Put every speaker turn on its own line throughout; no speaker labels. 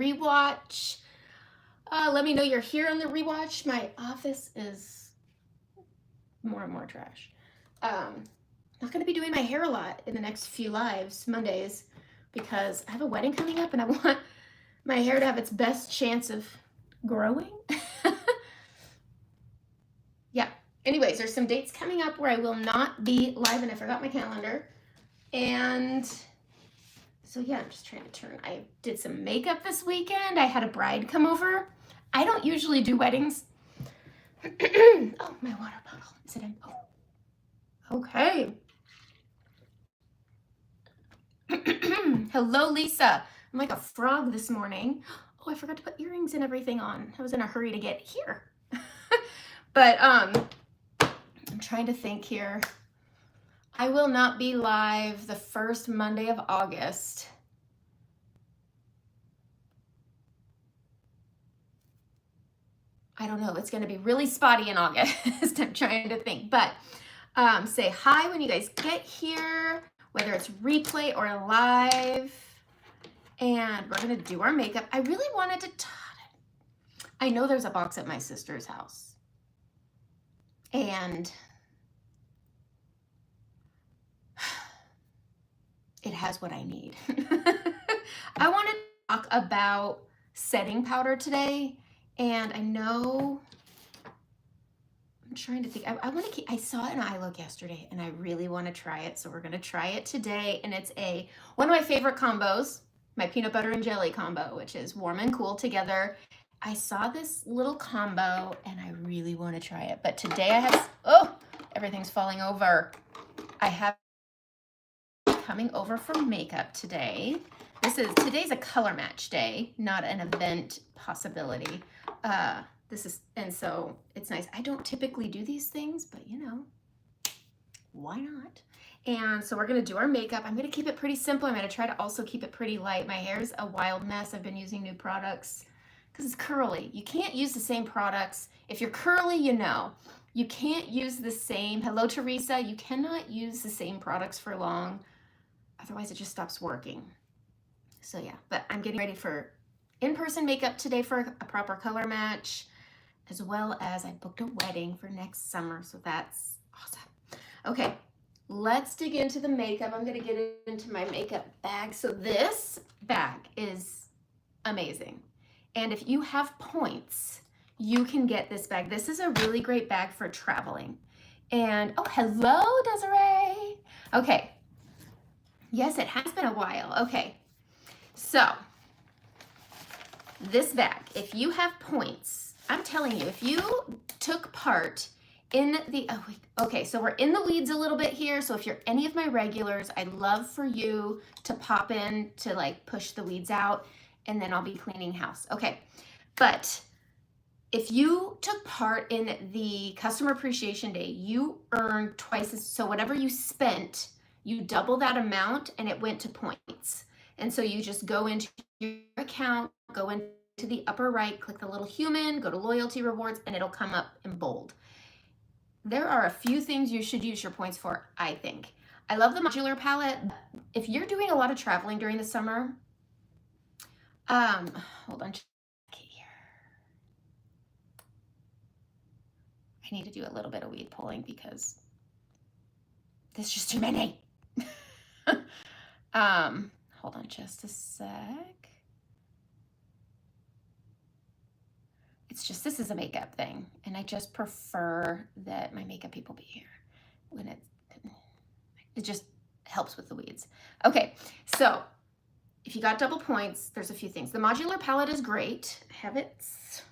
rewatch. Let me know you're here on the rewatch. My office is more and more trash. Not going to be doing my hair a lot in the next few lives, Mondays, because I have a wedding coming up and I want my hair to have its best chance of growing. Yeah. Anyways, there's some dates coming up where I will not be live, and I forgot my calendar. And so yeah, I'm just trying to turn. I did some makeup this weekend. I had a bride come over. I don't usually do weddings. Oh, my water bottle. Is it in? Oh. Okay. Hello, Lisa. I'm like a frog this morning. Oh, I forgot to put earrings and everything on. I was in a hurry to get here. But I'm trying to think here. I will not be live the first Monday of August. I don't know. It's going to be really spotty in August. I'm trying to think. But say hi when you guys get here, whether it's replay or live. And we're going to do our makeup. I really wanted to... I know there's a box at my sister's house. And it has what I need. I want to talk about setting powder today. And I know, I'm trying to think, I want to keep, I saw an eye look yesterday and I really want to try it. So we're going to try it today. And it's one of my favorite combos, my peanut butter and jelly combo, which is warm and cool together. I saw this little combo and I really want to try it. But today I have, oh, everything's falling over. I have coming over for makeup today. Today's a color match day, not an event possibility. And so it's nice. I don't typically do these things, but you know, why not? And so we're going to do our makeup. I'm going to keep it pretty simple. I'm going to try to also keep it pretty light. My hair's a wild mess. I've been using new products because it's curly. You can't use the same products. If you're curly, you know, you can't use the same. Hello, Teresa. You cannot use the same products for long. Otherwise, it just stops working. So yeah, but I'm getting ready for in-person makeup today for a proper color match, as well as I booked a wedding for next summer. So that's awesome. Okay, let's dig into the makeup. I'm going to get into my makeup bag. So this bag is amazing. And if you have points, you can get this bag. This is a really great bag for traveling. And oh, hello, Desiree. Okay. Yes, it has been a while. Okay. So this bag, if you have points, I'm telling you, if you took part in the, okay, so we're in the weeds a little bit here. So if you're any of my regulars, I'd love for you to pop in to like push the weeds out, and then I'll be cleaning house. Okay, but if you took part in the Customer Appreciation Day, you earned twice as, so whatever you spent, you double that amount and it went to points. And so you just go into your account, go into the upper right, click the little human, go to loyalty rewards, and it'll come up in bold. There are a few things you should use your points for, I think. I love the modular palette. If you're doing a lot of traveling during the summer, hold on here. I need to do a little bit of weed pulling because there's just too many. Hold on just a sec. It's just, this is a makeup thing, and I just prefer that my makeup people be here when it just helps with the weeds. Okay, so if you got double points, there's a few things. The modular palette is great. I have it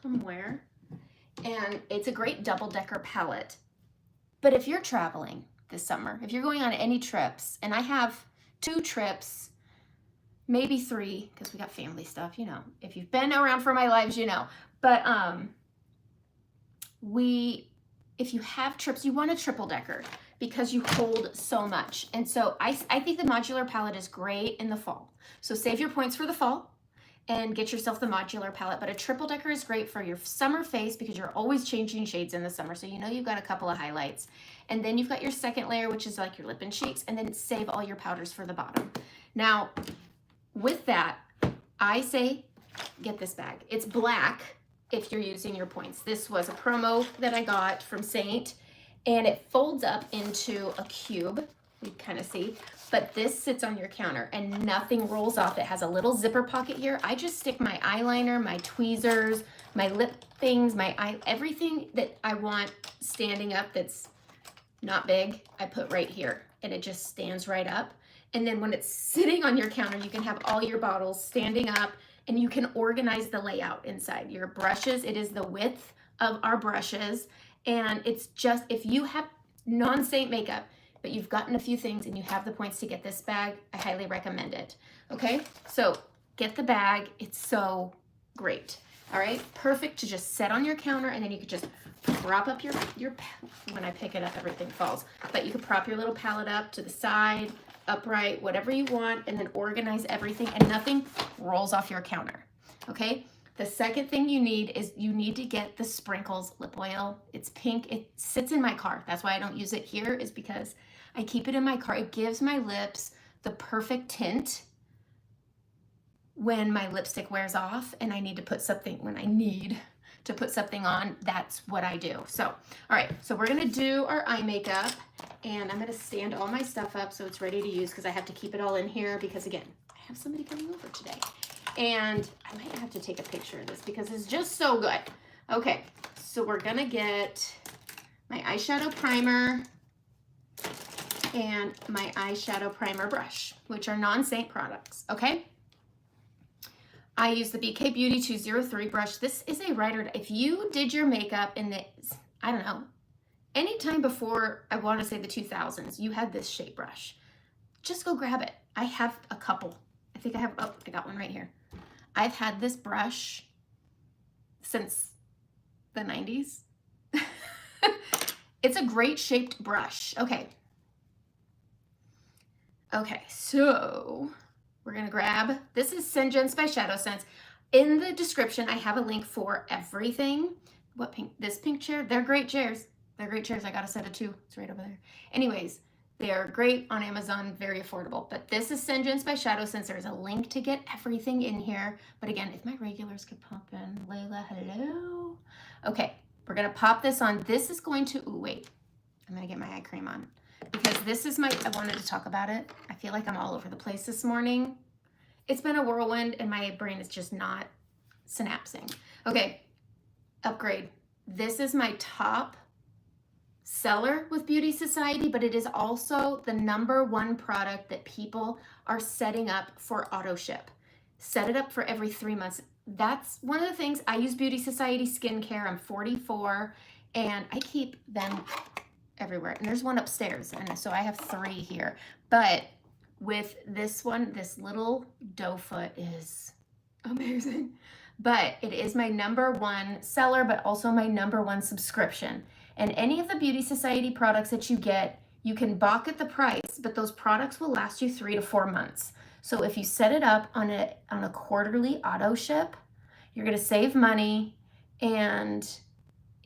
somewhere, and it's a great double-decker palette. But if you're traveling this summer, if you're going on any trips, and I have 2 trips, maybe 3, because we got family stuff, you know. If you've been around for my lives, you know. But if you have trips, you want a triple decker because you hold so much. And so I think the modular palette is great in the fall. So save your points for the fall and get yourself the modular palette. But a triple decker is great for your summer face because you're always changing shades in the summer. So you know you've got a couple of highlights. And then you've got your second layer, which is like your lip and cheeks, and then save all your powders for the bottom. Now, with that, I say get this bag. It's black if you're using your points. This was a promo that I got from Saint, and it folds up into a cube. You kind of see, but this sits on your counter and nothing rolls off. It has a little zipper pocket here. I just stick my eyeliner, my tweezers, my lip things, everything that I want standing up that's not big, I put right here, and it just stands right up. And then when it's sitting on your counter, you can have all your bottles standing up, and you can organize the layout inside. Your brushes, it is the width of our brushes, and it's just, if you have non-Saint makeup, but you've gotten a few things and you have the points to get this bag, I highly recommend it. Okay, so get the bag. It's so great. All right, perfect to just set on your counter, and then you could just prop up your when I pick it up, everything falls. But you could prop your little palette up to the side, upright, whatever you want, and then organize everything, and nothing rolls off your counter. Okay, the second thing you need is you need to get the Sprinkles lip oil. It's pink. It sits in my car. That's why I don't use it here, is because I keep it in my car. It gives my lips the perfect tint when my lipstick wears off and I need to put something, when I need to put something on, that's what I do. So, all right, so we're gonna do our eye makeup, and I'm gonna stand all my stuff up so it's ready to use, because I have to keep it all in here because, again, I have somebody coming over today. And I might have to take a picture of this because it's just so good. Okay, so we're gonna get my eyeshadow primer and my eyeshadow primer brush, which are non-Saint products, okay? I use the BK Beauty 203 brush. This is a writer. If you did your makeup in the, I don't know, anytime before, I want to say the 2000s, you had this shape brush. Just go grab it. I have a couple. I think I have, oh, I got one right here. I've had this brush since the 90s. It's a great shaped brush. Okay. Okay, so we're gonna grab, this is Sinjin's by Shadow Sense. In the description, I have a link for everything. What pink? This pink chair? They're great chairs. They're great chairs. I got a set of 2. It's right over there. Anyways, they're great on Amazon, very affordable. But this is Sinjin's by Shadow Sense. There's a link to get everything in here. But again, if my regulars could pop in. Layla, hello. Okay, we're gonna pop this on. This is going to, ooh, wait. I'm gonna get my eye cream on, because this is my, I wanted to talk about it. I feel like I'm all over the place this morning. It's been a whirlwind and my brain is just not synapsing. Okay, upgrade. This is my top seller with Beauty Society, but it is also the #1 product that people are setting up for auto ship. Set it up for every 3 months. That's one of the things. I use Beauty Society skincare. I'm 44 and I keep them everywhere. And there's one upstairs, and so I have 3 here. But with this one, this little doe foot is amazing. But it is my #1 seller, but also my #1 subscription. And any of the Beauty Society products that you get, you can balk at the price, but those products will last you 3 to 4 months. So if you set it up on a quarterly auto ship, you're gonna save money. And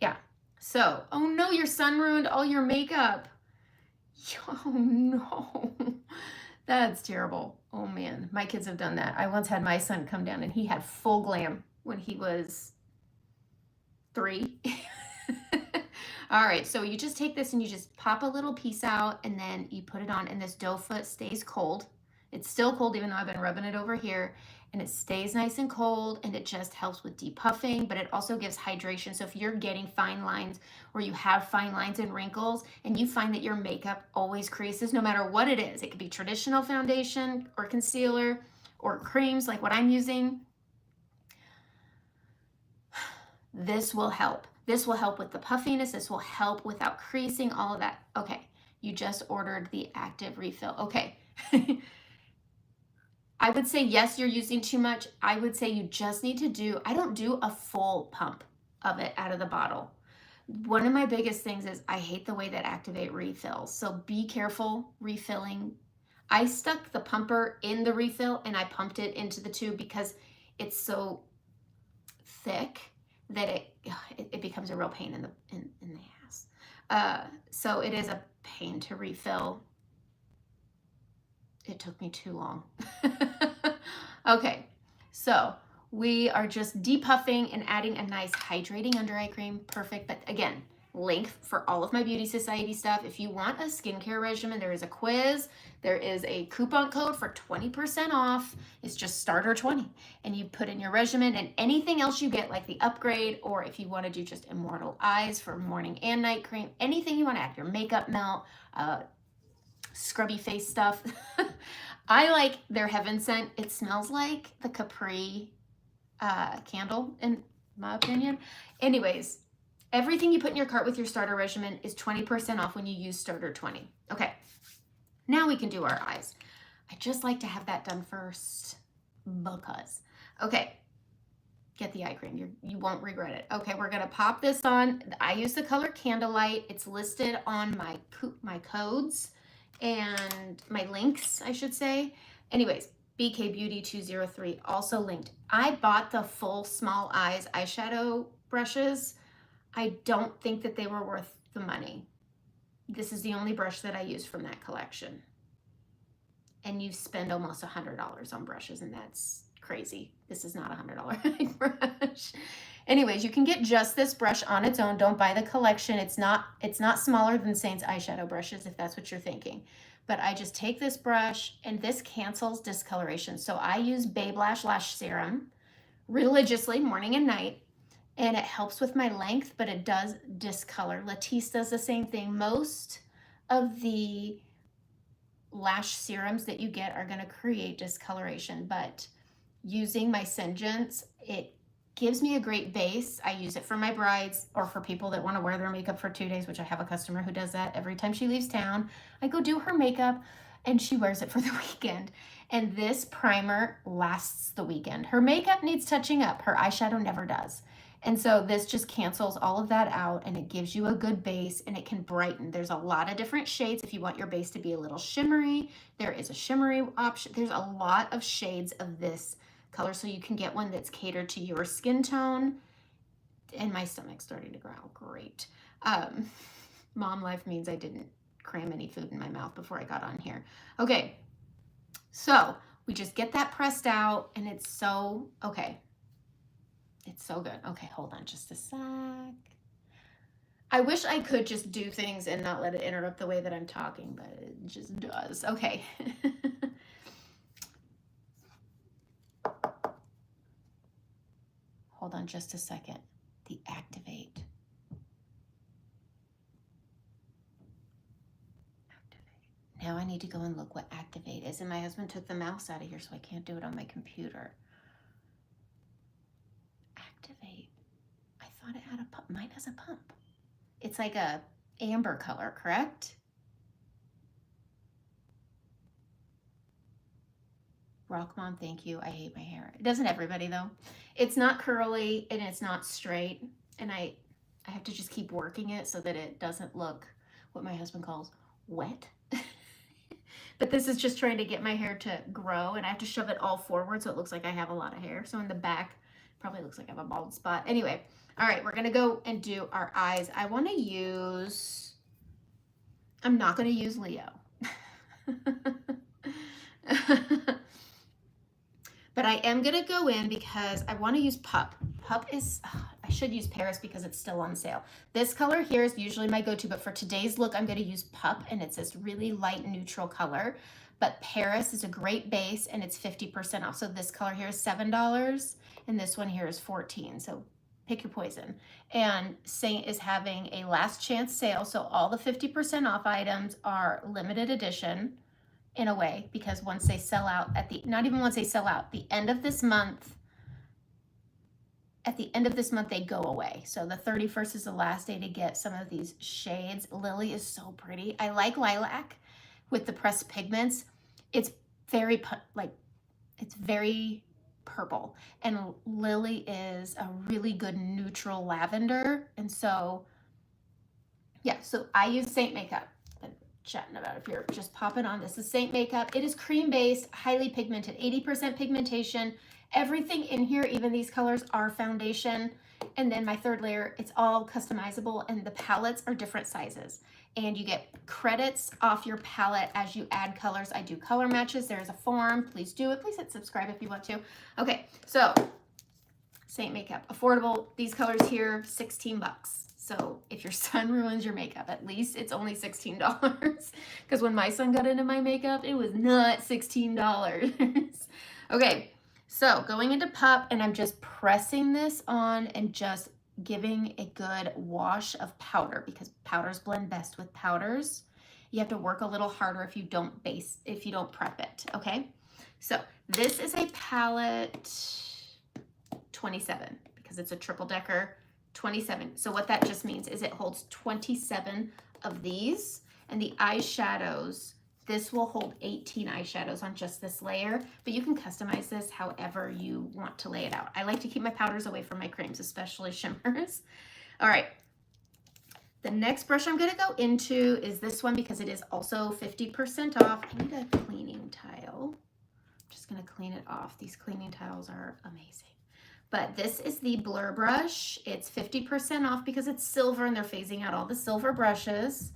yeah. So, oh no, your son ruined all your makeup. Oh no, that's terrible. Oh man, my kids have done that. I once had my son come down and he had full glam when he was 3. All right, so you just take this and you just pop a little piece out and then you put it on, and this doe foot stays cold. It's still cold even though I've been rubbing it over here, and it stays nice and cold, and it just helps with depuffing, but it also gives hydration. So if you're getting fine lines or you have fine lines and wrinkles and you find that your makeup always creases, no matter what it is, it could be traditional foundation or concealer or creams like what I'm using, this will help. This will help with the puffiness. This will help without creasing, all of that. Okay, you just ordered the active refill. Okay. I would say, yes, you're using too much. I would say you just need to do, I don't do a full pump of it out of the bottle. One of my biggest things is I hate the way that Activate refills. So be careful refilling. I stuck the pumper in the refill and I pumped it into the tube because it's so thick that it becomes a real pain in the ass. So it is a pain to refill. It took me too long. Okay, so We are just depuffing and adding a nice hydrating under eye cream. Perfect. But again, link for all of my Beauty Society stuff. If you want a skincare regimen, there is a quiz. There is a coupon code for 20% off. It's just starter 20. And you put in your regimen, and anything else you get, like the upgrade, or if you want to do just Immortal Eyes for morning and night cream, anything you want to add, your makeup melt, scrubby face stuff. I like their Heaven Scent. It smells like the Capri candle, in my opinion. Anyways, everything you put in your cart with your starter regimen is 20% off when you use starter 20. Okay, now we can do our eyes. I just like to have that done first because, okay, get the eye cream. You won't regret it. Okay, we're gonna pop this on. I use the color Candlelight. It's listed on my codes and my links, I should say. Anyways, BK Beauty 203 also linked. I bought the full Small Eyes eyeshadow brushes. I don't think that they were worth the money. This is the only brush that I use from that collection. And you spend almost $100 on brushes, and that's crazy. This is not a $100 brush. Anyways, you can get just this brush on its own. Don't buy the collection. It's not smaller than Saint's eyeshadow brushes, if that's what you're thinking. But I just take this brush, and this cancels discoloration. So I use Babe Lash Serum religiously morning and night, and it helps with my length, but it does discolor. Latisse does the same thing. Most of the lash serums that you get are going to create discoloration, but using my Singeance, it gives me a great base. I use it for my brides or for people that want to wear their makeup for 2 days, which I have a customer who does that every time she leaves town. I go do her makeup and she wears it for the weekend. And this primer lasts the weekend. Her makeup needs touching up. Her eyeshadow never does. And so this just cancels all of that out, and it gives you a good base, and it can brighten. There's a lot of different shades. If you want your base to be a little shimmery, there is a shimmery option. There's a lot of shades of this color, so you can get one that's catered to your skin tone. And my stomach's starting to growl. Great. Mom life means I didn't cram any food in my mouth before I got on here. Okay, so we just get that pressed out, and it's so, okay. It's so good. Okay, hold on just a sec. I wish I could just do things and not let it interrupt the way that I'm talking, but it just does. Okay. Hold on just a second. The Activate. Now I need to go and look what Activate is. And my husband took the mouse out of here, so I can't do it on my computer. Activate. I thought it had a pump. Mine has a pump. It's like a amber color, correct? Rock Mom, thank you. I hate my hair. It doesn't everybody though. It's not curly and it's not straight. And I have to just keep working it so that it doesn't look what my husband calls wet. But this is just trying to get my hair to grow, and I have to shove it all forward so it looks like I have a lot of hair. So in the back, probably looks like I have a bald spot. Anyway, all right, we're gonna go and do our eyes. I wanna use, I'm not gonna use Leo. But I am gonna go in because I wanna use Pup. Pup is, I should use Paris because it's still on sale. This color here is usually my go-to, but for today's look, I'm gonna use Pup, and it's this really light neutral color. But Paris is a great base, and it's 50% off. So this color here is $7, and this one here is $14. So pick your poison. And Saint is having a last chance sale, so all the 50% off items are limited edition in a way, because once they sell out at the, not even once they sell out, the end of this month, at the end of this month, they go away. So the 31st is the last day to get some of these shades. Lily is so pretty. I like Lilac with the pressed pigments. It's very, like, it's very purple. And Lily is a really good neutral lavender. And so, yeah, so I use Saint makeup. I'm chatting about it here. Just pop it on. This is Saint makeup. It is cream-based, highly pigmented, 80% pigmentation. Everything in here, even these colors, are foundation. And then my third layer, it's all customizable, and the palettes are different sizes. And you get credits off your palette as you add colors. I do color matches. There's a form. Please do it. Please hit subscribe if you want to. Okay, so Saint Makeup. Affordable. These colors here, 16 bucks. So if your son ruins your makeup, at least it's only $16. Because when my son got into my makeup, it was not $16. Okay, so going into Pup, and I'm just pressing this on and just giving a good wash of powder, because powders blend best with powders. You have to work a little harder if you don't prep it, okay? So this is a palette 27, because it's a triple decker 27. So what that just means is it holds 27 of these, and the eyeshadows, this will hold 18 eyeshadows on just this layer, but you can customize this however you want to lay it out. I like to keep my powders away from my creams, especially shimmers. All right. The next brush I'm gonna go into is this one, because it is also 50% off. I need a cleaning tile. I'm just gonna clean it off. These cleaning tiles are amazing. But this is the Blur brush. It's 50% off because it's silver and they're phasing out all the silver brushes.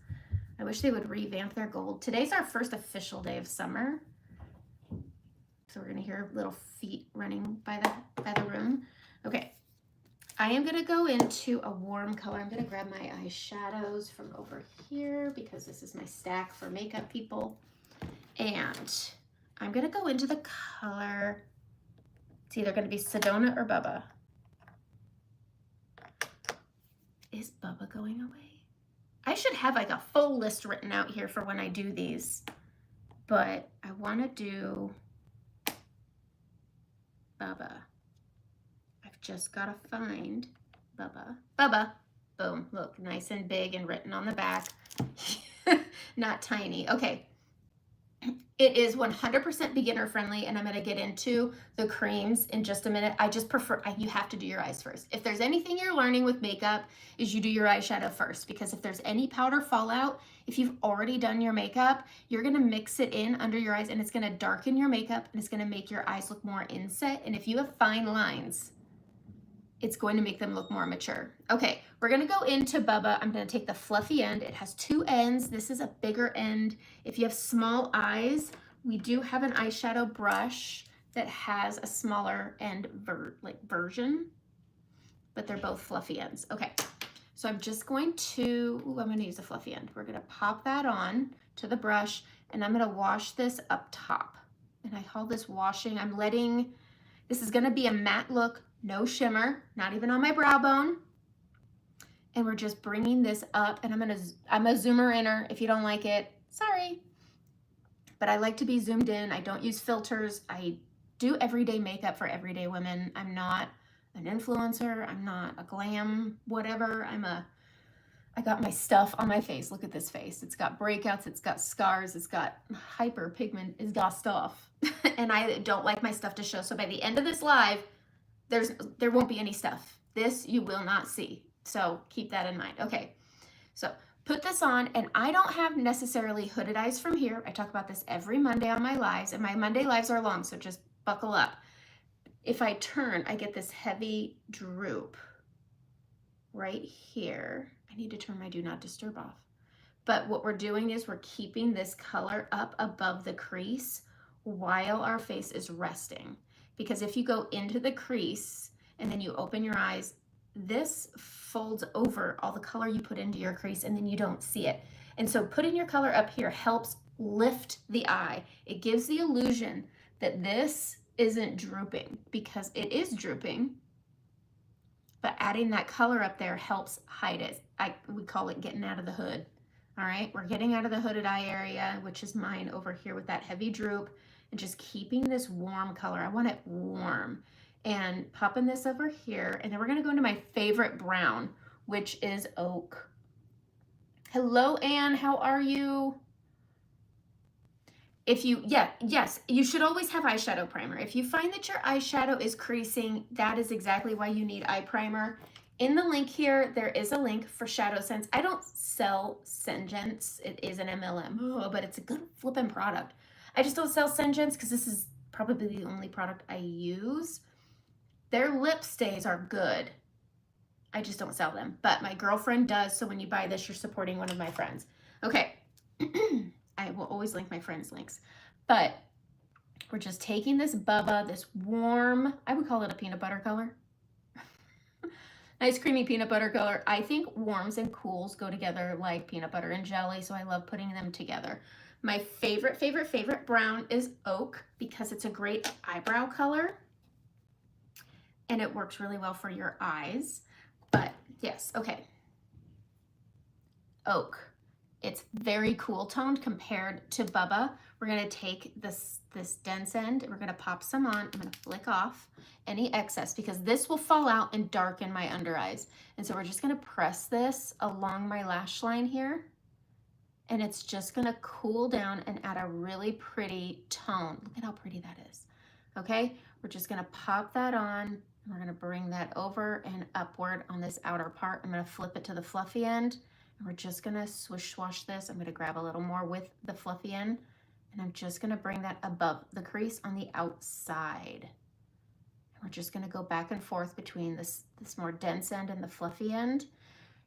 I wish they would revamp their gold. Today's our first official day of summer. So we're gonna hear little feet running by the room. Okay, I am gonna go into a warm color. I'm gonna grab my eyeshadows from over here because this is my stack for makeup people. And I'm gonna go into the color, it's either gonna be Sedona or Bubba. Is Bubba going away? I should have like a full list written out here for when I do these, but I wanna do Bubba. I've just gotta find Bubba. Bubba, boom, look, nice and big and written on the back. Not tiny, okay. It is 100% beginner friendly, and I'm gonna get into the creams in just a minute. I just prefer, you have to do your eyes first. If there's anything you're learning with makeup, is you do your eyeshadow first, because if there's any powder fallout, if you've already done your makeup, you're gonna mix it in under your eyes and it's gonna darken your makeup and it's gonna make your eyes look more inset. And if you have fine lines, it's going to make them look more mature. Okay, we're gonna go into Bubba. I'm gonna take the fluffy end. It has two ends. This is a bigger end. If you have small eyes, we do have an eyeshadow brush that has a smaller end version, but they're both fluffy ends. Okay, so I'm just going to, I'm gonna use a fluffy end. We're gonna pop that on to the brush, and I'm gonna wash this up top. And I call this washing. This is gonna be a matte look, no shimmer, not even on my brow bone. And we're just bringing this up, and I'm a zoomer inner. If you don't like it, sorry. But I like to be zoomed in. I don't use filters. I do everyday makeup for everyday women. I'm not an influencer. I'm not a glam whatever. I got my stuff on my face. Look at this face. It's got breakouts. It's got scars. It's got hyperpigment. It's got stuff. And I don't like my stuff to show. So by the end of this live, there won't be any stuff. This you will not see. So keep that in mind. Okay, so put this on, and I don't have necessarily hooded eyes from here. I talk about this every Monday on my lives, and my Monday lives are long, so just buckle up. If I turn, I get this heavy droop right here. I need to turn my do not disturb off. But what we're doing is we're keeping this color up above the crease while our face is resting. Because if you go into the crease and then you open your eyes, this folds over all the color you put into your crease, and then you don't see it. And so putting your color up here helps lift the eye. It gives the illusion that this isn't drooping, because it is drooping, but adding that color up there helps hide it. We call it getting out of the hood. All right, we're getting out of the hooded eye area, which is mine over here with that heavy droop, and just keeping this warm color. I want it warm, and popping this over here. And then we're gonna go into my favorite brown, which is Oak. Hello, Anne, how are you? Yes, you should always have eyeshadow primer. If you find that your eyeshadow is creasing, that is exactly why you need eye primer. In the link here, there is a link for Shadow Sense. I don't sell Sengents. It is an MLM, but it's a good flipping product. I just don't sell Sengents because this is probably the only product I use. Their lip stays are good. I just don't sell them, but my girlfriend does. So when you buy this, you're supporting one of my friends. Okay. I will always link my friends' links, but we're just taking this Bubba, this warm, I would call it a peanut butter color. Nice creamy peanut butter color. I think warms and cools go together like peanut butter and jelly, so I love putting them together. My favorite, favorite, favorite brown is Oak because it's a great eyebrow color and it works really well for your eyes. But yes, okay. Oak. It's very cool toned compared to Bubba. We're gonna take this dense end and we're gonna pop some on. I'm gonna flick off any excess because this will fall out and darken my under eyes. And so we're just gonna press this along my lash line here. And it's just gonna cool down and add a really pretty tone. Look at how pretty that is. Okay, we're just gonna pop that on. And we're gonna bring that over and upward on this outer part. I'm gonna flip it to the fluffy end. And we're just gonna swish swash this. I'm gonna grab a little more with the fluffy end. And I'm just gonna bring that above the crease on the outside. And we're just gonna go back and forth between this more dense end and the fluffy end.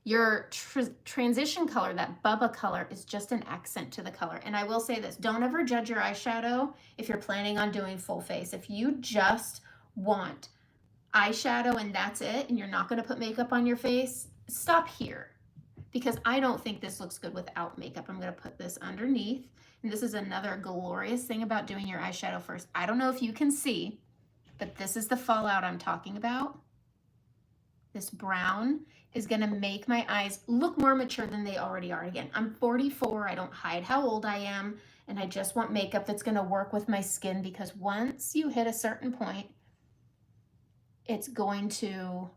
Your transition color, that Bubba color, is just an accent to the color. And I will say this, don't ever judge your eyeshadow if you're planning on doing full face. If you just want eyeshadow and that's it, and you're not gonna put makeup on your face, stop here. Because I don't think this looks good without makeup. I'm gonna put this underneath. And this is another glorious thing about doing your eyeshadow first. I don't know if you can see, but this is the fallout I'm talking about. This brown is gonna make my eyes look more mature than they already are. Again, I'm 44, I don't hide how old I am, and I just want makeup that's gonna work with my skin because once you hit a certain point, it's going to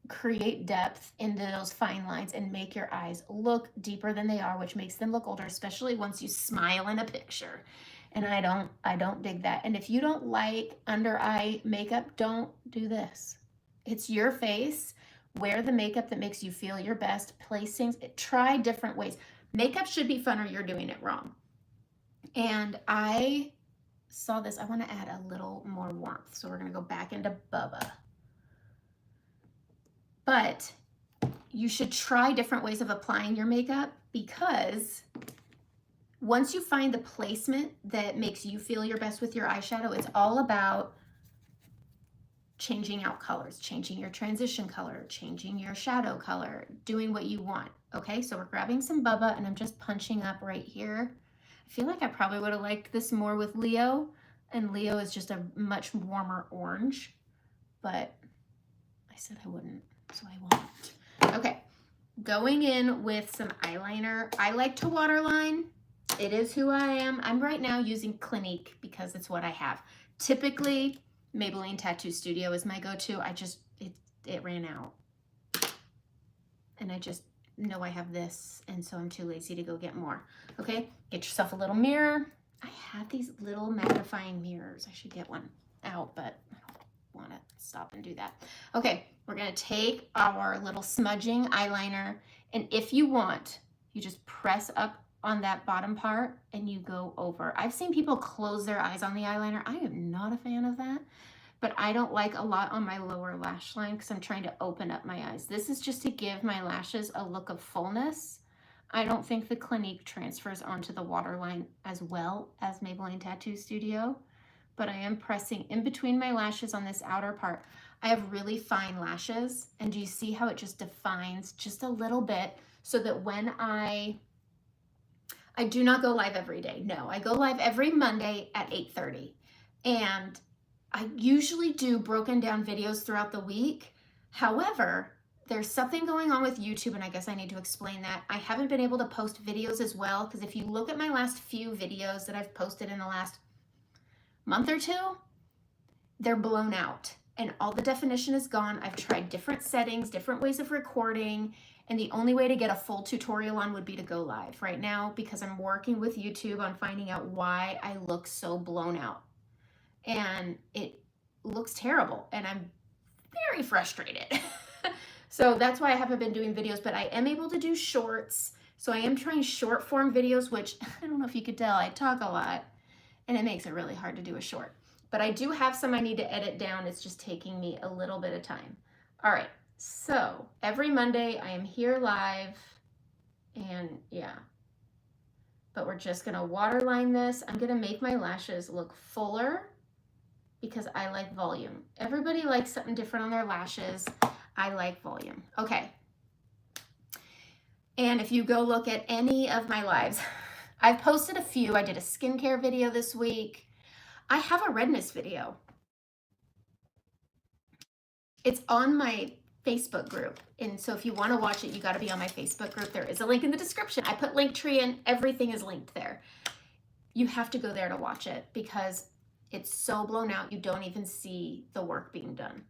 create depth into those fine lines and make your eyes look deeper than they are, which makes them look older, especially once you smile in a picture. And I don't dig that. And if you don't like under eye makeup, don't do this. It's your face. Wear the makeup that makes you feel your best. Place things, try different ways. Makeup should be fun or you're doing it wrong. And I saw this, I wanna add a little more warmth. So we're gonna go back into Bubba. But you should try different ways of applying your makeup because once you find the placement that makes you feel your best with your eyeshadow, it's all about changing out colors, changing your transition color, changing your shadow color, doing what you want. Okay, so we're grabbing some Bubba and I'm just punching up right here. I feel like I probably would have liked this more with Leo, and Leo is just a much warmer orange, but I said I wouldn't. So I won't. Okay, going in with some eyeliner. I like to waterline. It is who I am. I'm right now using Clinique because it's what I have. Typically, Maybelline Tattoo Studio is my go-to. It ran out. And I just know I have this, and so I'm too lazy to go get more. Okay, get yourself a little mirror. I have these little magnifying mirrors. I should get one out, but I don't want to stop and do that. Okay, we're gonna take our little smudging eyeliner, and if you want, you just press up on that bottom part and you go over. I've seen people close their eyes on the eyeliner. I am not a fan of that, but I don't like a lot on my lower lash line because I'm trying to open up my eyes. This is just to give my lashes a look of fullness. I don't think the Clinique transfers onto the waterline as well as Maybelline Tattoo Studio, but I am pressing in between my lashes on this outer part. I have really fine lashes, and do you see how it just defines just a little bit so that when I do not go live every day. No, I go live every Monday at 8:30, and I usually do broken down videos throughout the week. However, there's something going on with YouTube, and I guess I need to explain that. I haven't been able to post videos as well, because if you look at my last few videos that I've posted in the last month or two, they're blown out and all the definition is gone. I've tried different settings, different ways of recording, and the only way to get a full tutorial on would be to go live right now because I'm working with YouTube on finding out why I look so blown out. And it looks terrible and I'm very frustrated. So that's why I haven't been doing videos, but I am able to do shorts. So I am trying short form videos, which I don't know if you could tell, I talk a lot and it makes it really hard to do a short. But I do have some I need to edit down. It's just taking me a little bit of time. All right, so every Monday I am here live and yeah. But we're just gonna waterline this. I'm gonna make my lashes look fuller because I like volume. Everybody likes something different on their lashes. I like volume. Okay. And if you go look at any of my lives, I've posted a few. I did a skincare video this week. I have a redness video. It's on my Facebook group. And so if you want to watch it, you got to be on my Facebook group. There is a link in the description. I put Linktree in. Everything is linked there. You have to go there to watch it because it's so blown out. You don't even see the work being done.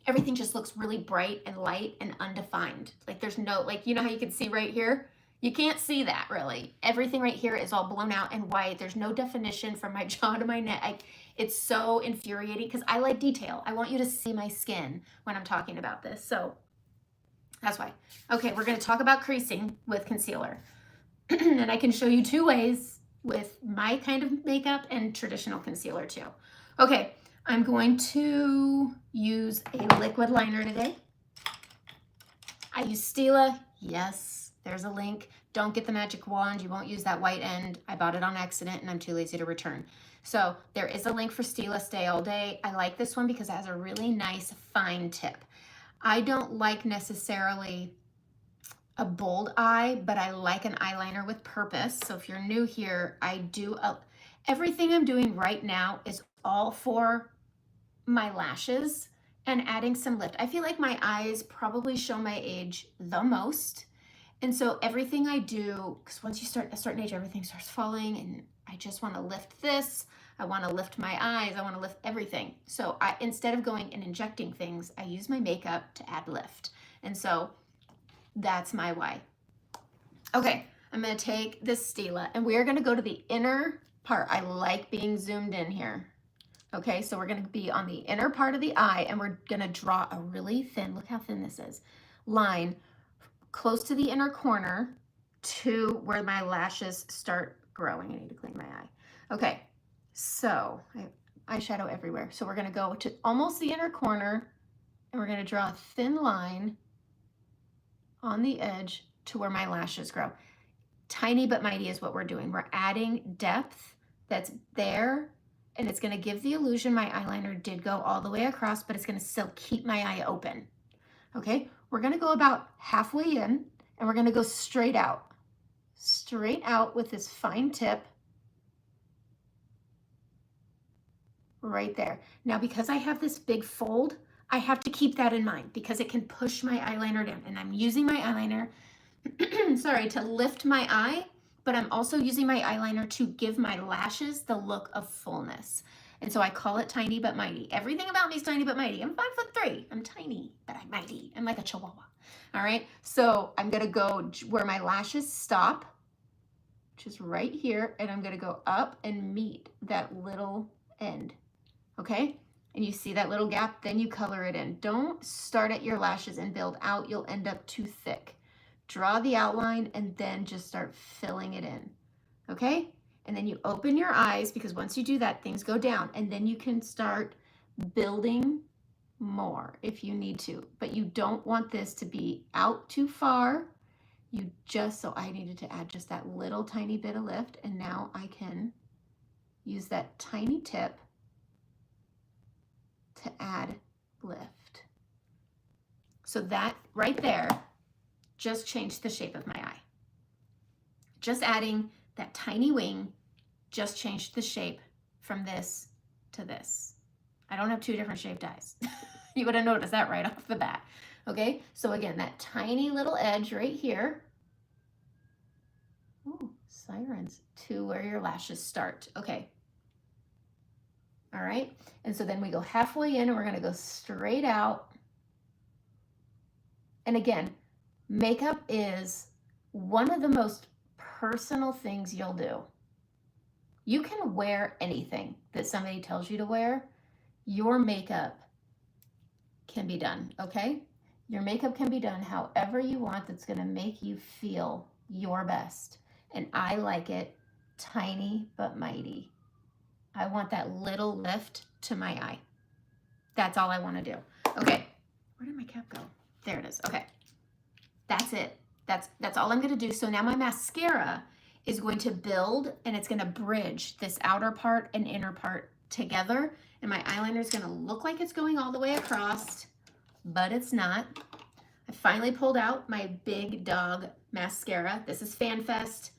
Everything just looks really bright and light and undefined. Like there's no, like, you know how you can see right here? You can't see that really. Everything right here is all blown out and white. There's no definition from my jaw to my neck. It's so infuriating because I like detail. I want you to see my skin when I'm talking about this. So that's why. Okay, we're going to talk about creasing with concealer. And I can show you two ways with my kind of makeup and traditional concealer too. Okay, I'm going to use a liquid liner today. I use Stila. Yes, there's a link. Don't get the magic wand. You won't use that white end. I bought it on accident and I'm too lazy to return. So there is a link for Stila Stay All Day. I like this one because it has a really nice fine tip. I don't like necessarily a bold eye, but I like an eyeliner with purpose. So if you're new here, I do everything I'm doing right now is all for my lashes and adding some lift. I feel like my eyes probably show my age the most. And so everything I do, because once you start a certain age, everything starts falling and I just want to lift this. I want to lift my eyes. I want to lift everything. So instead of going and injecting things, I use my makeup to add lift. And so that's my why. Okay, I'm going to take this Stila and we are going to go to the inner part. I like being zoomed in here. Okay, so we're going to be on the inner part of the eye and we're going to draw a really thin, look how thin this is, line close to the inner corner to where my lashes start growing. I need to clean my eye. Okay, so I have eyeshadow everywhere. So we're going to go to almost the inner corner and we're going to draw a thin line on the edge to where my lashes grow. Tiny but mighty is what we're doing. We're adding depth that's there and it's going to give the illusion my eyeliner did go all the way across, but it's going to still keep my eye open. Okay, we're going to go about halfway in and we're going to go straight out with this fine tip right there. Now, because I have this big fold, I have to keep that in mind because it can push my eyeliner down and I'm using my eyeliner, sorry, to lift my eye, but I'm also using my eyeliner to give my lashes the look of fullness. And so I call it tiny but mighty. Everything about me is tiny but mighty. I'm 5'3". I'm tiny, but I'm mighty. I'm like a chihuahua. All right. So I'm going to go where my lashes stop, which is right here. And I'm going to go up and meet that little end. Okay. And you see that little gap, then you color it in. Don't start at your lashes and build out. You'll end up too thick. Draw the outline and then just start filling it in. Okay. And then you open your eyes because once you do that, things go down and then you can start building more if you need to, but you don't want this to be out too far. You just, so I needed to add just that little tiny bit of lift and now I can use that tiny tip to add lift. So that right there just changed the shape of my eye. Just adding that tiny wing just changed the shape from this to this. I don't have two different shaped eyes. You would have noticed that right off the bat. Okay, so again, that tiny little edge right here. Ooh, sirens, to where your lashes start. Okay. All right, and so then we go halfway in and we're gonna go straight out. And again, makeup is one of the most personal things you'll do. You can wear anything that somebody tells you to wear. Your makeup can be done, okay? Your makeup can be done however you want that's gonna make you feel your best. And I like it tiny but mighty. I want that little lift to my eye. That's all I wanna do. Okay, where did my cap go? There it is, okay. That's it. That's all I'm gonna do. So now my mascara is going to build and it's gonna bridge this outer part and inner part together And my eyeliner is gonna look like it's going all the way across, but it's not. I finally pulled out my Big Dog mascara. This is FanFest.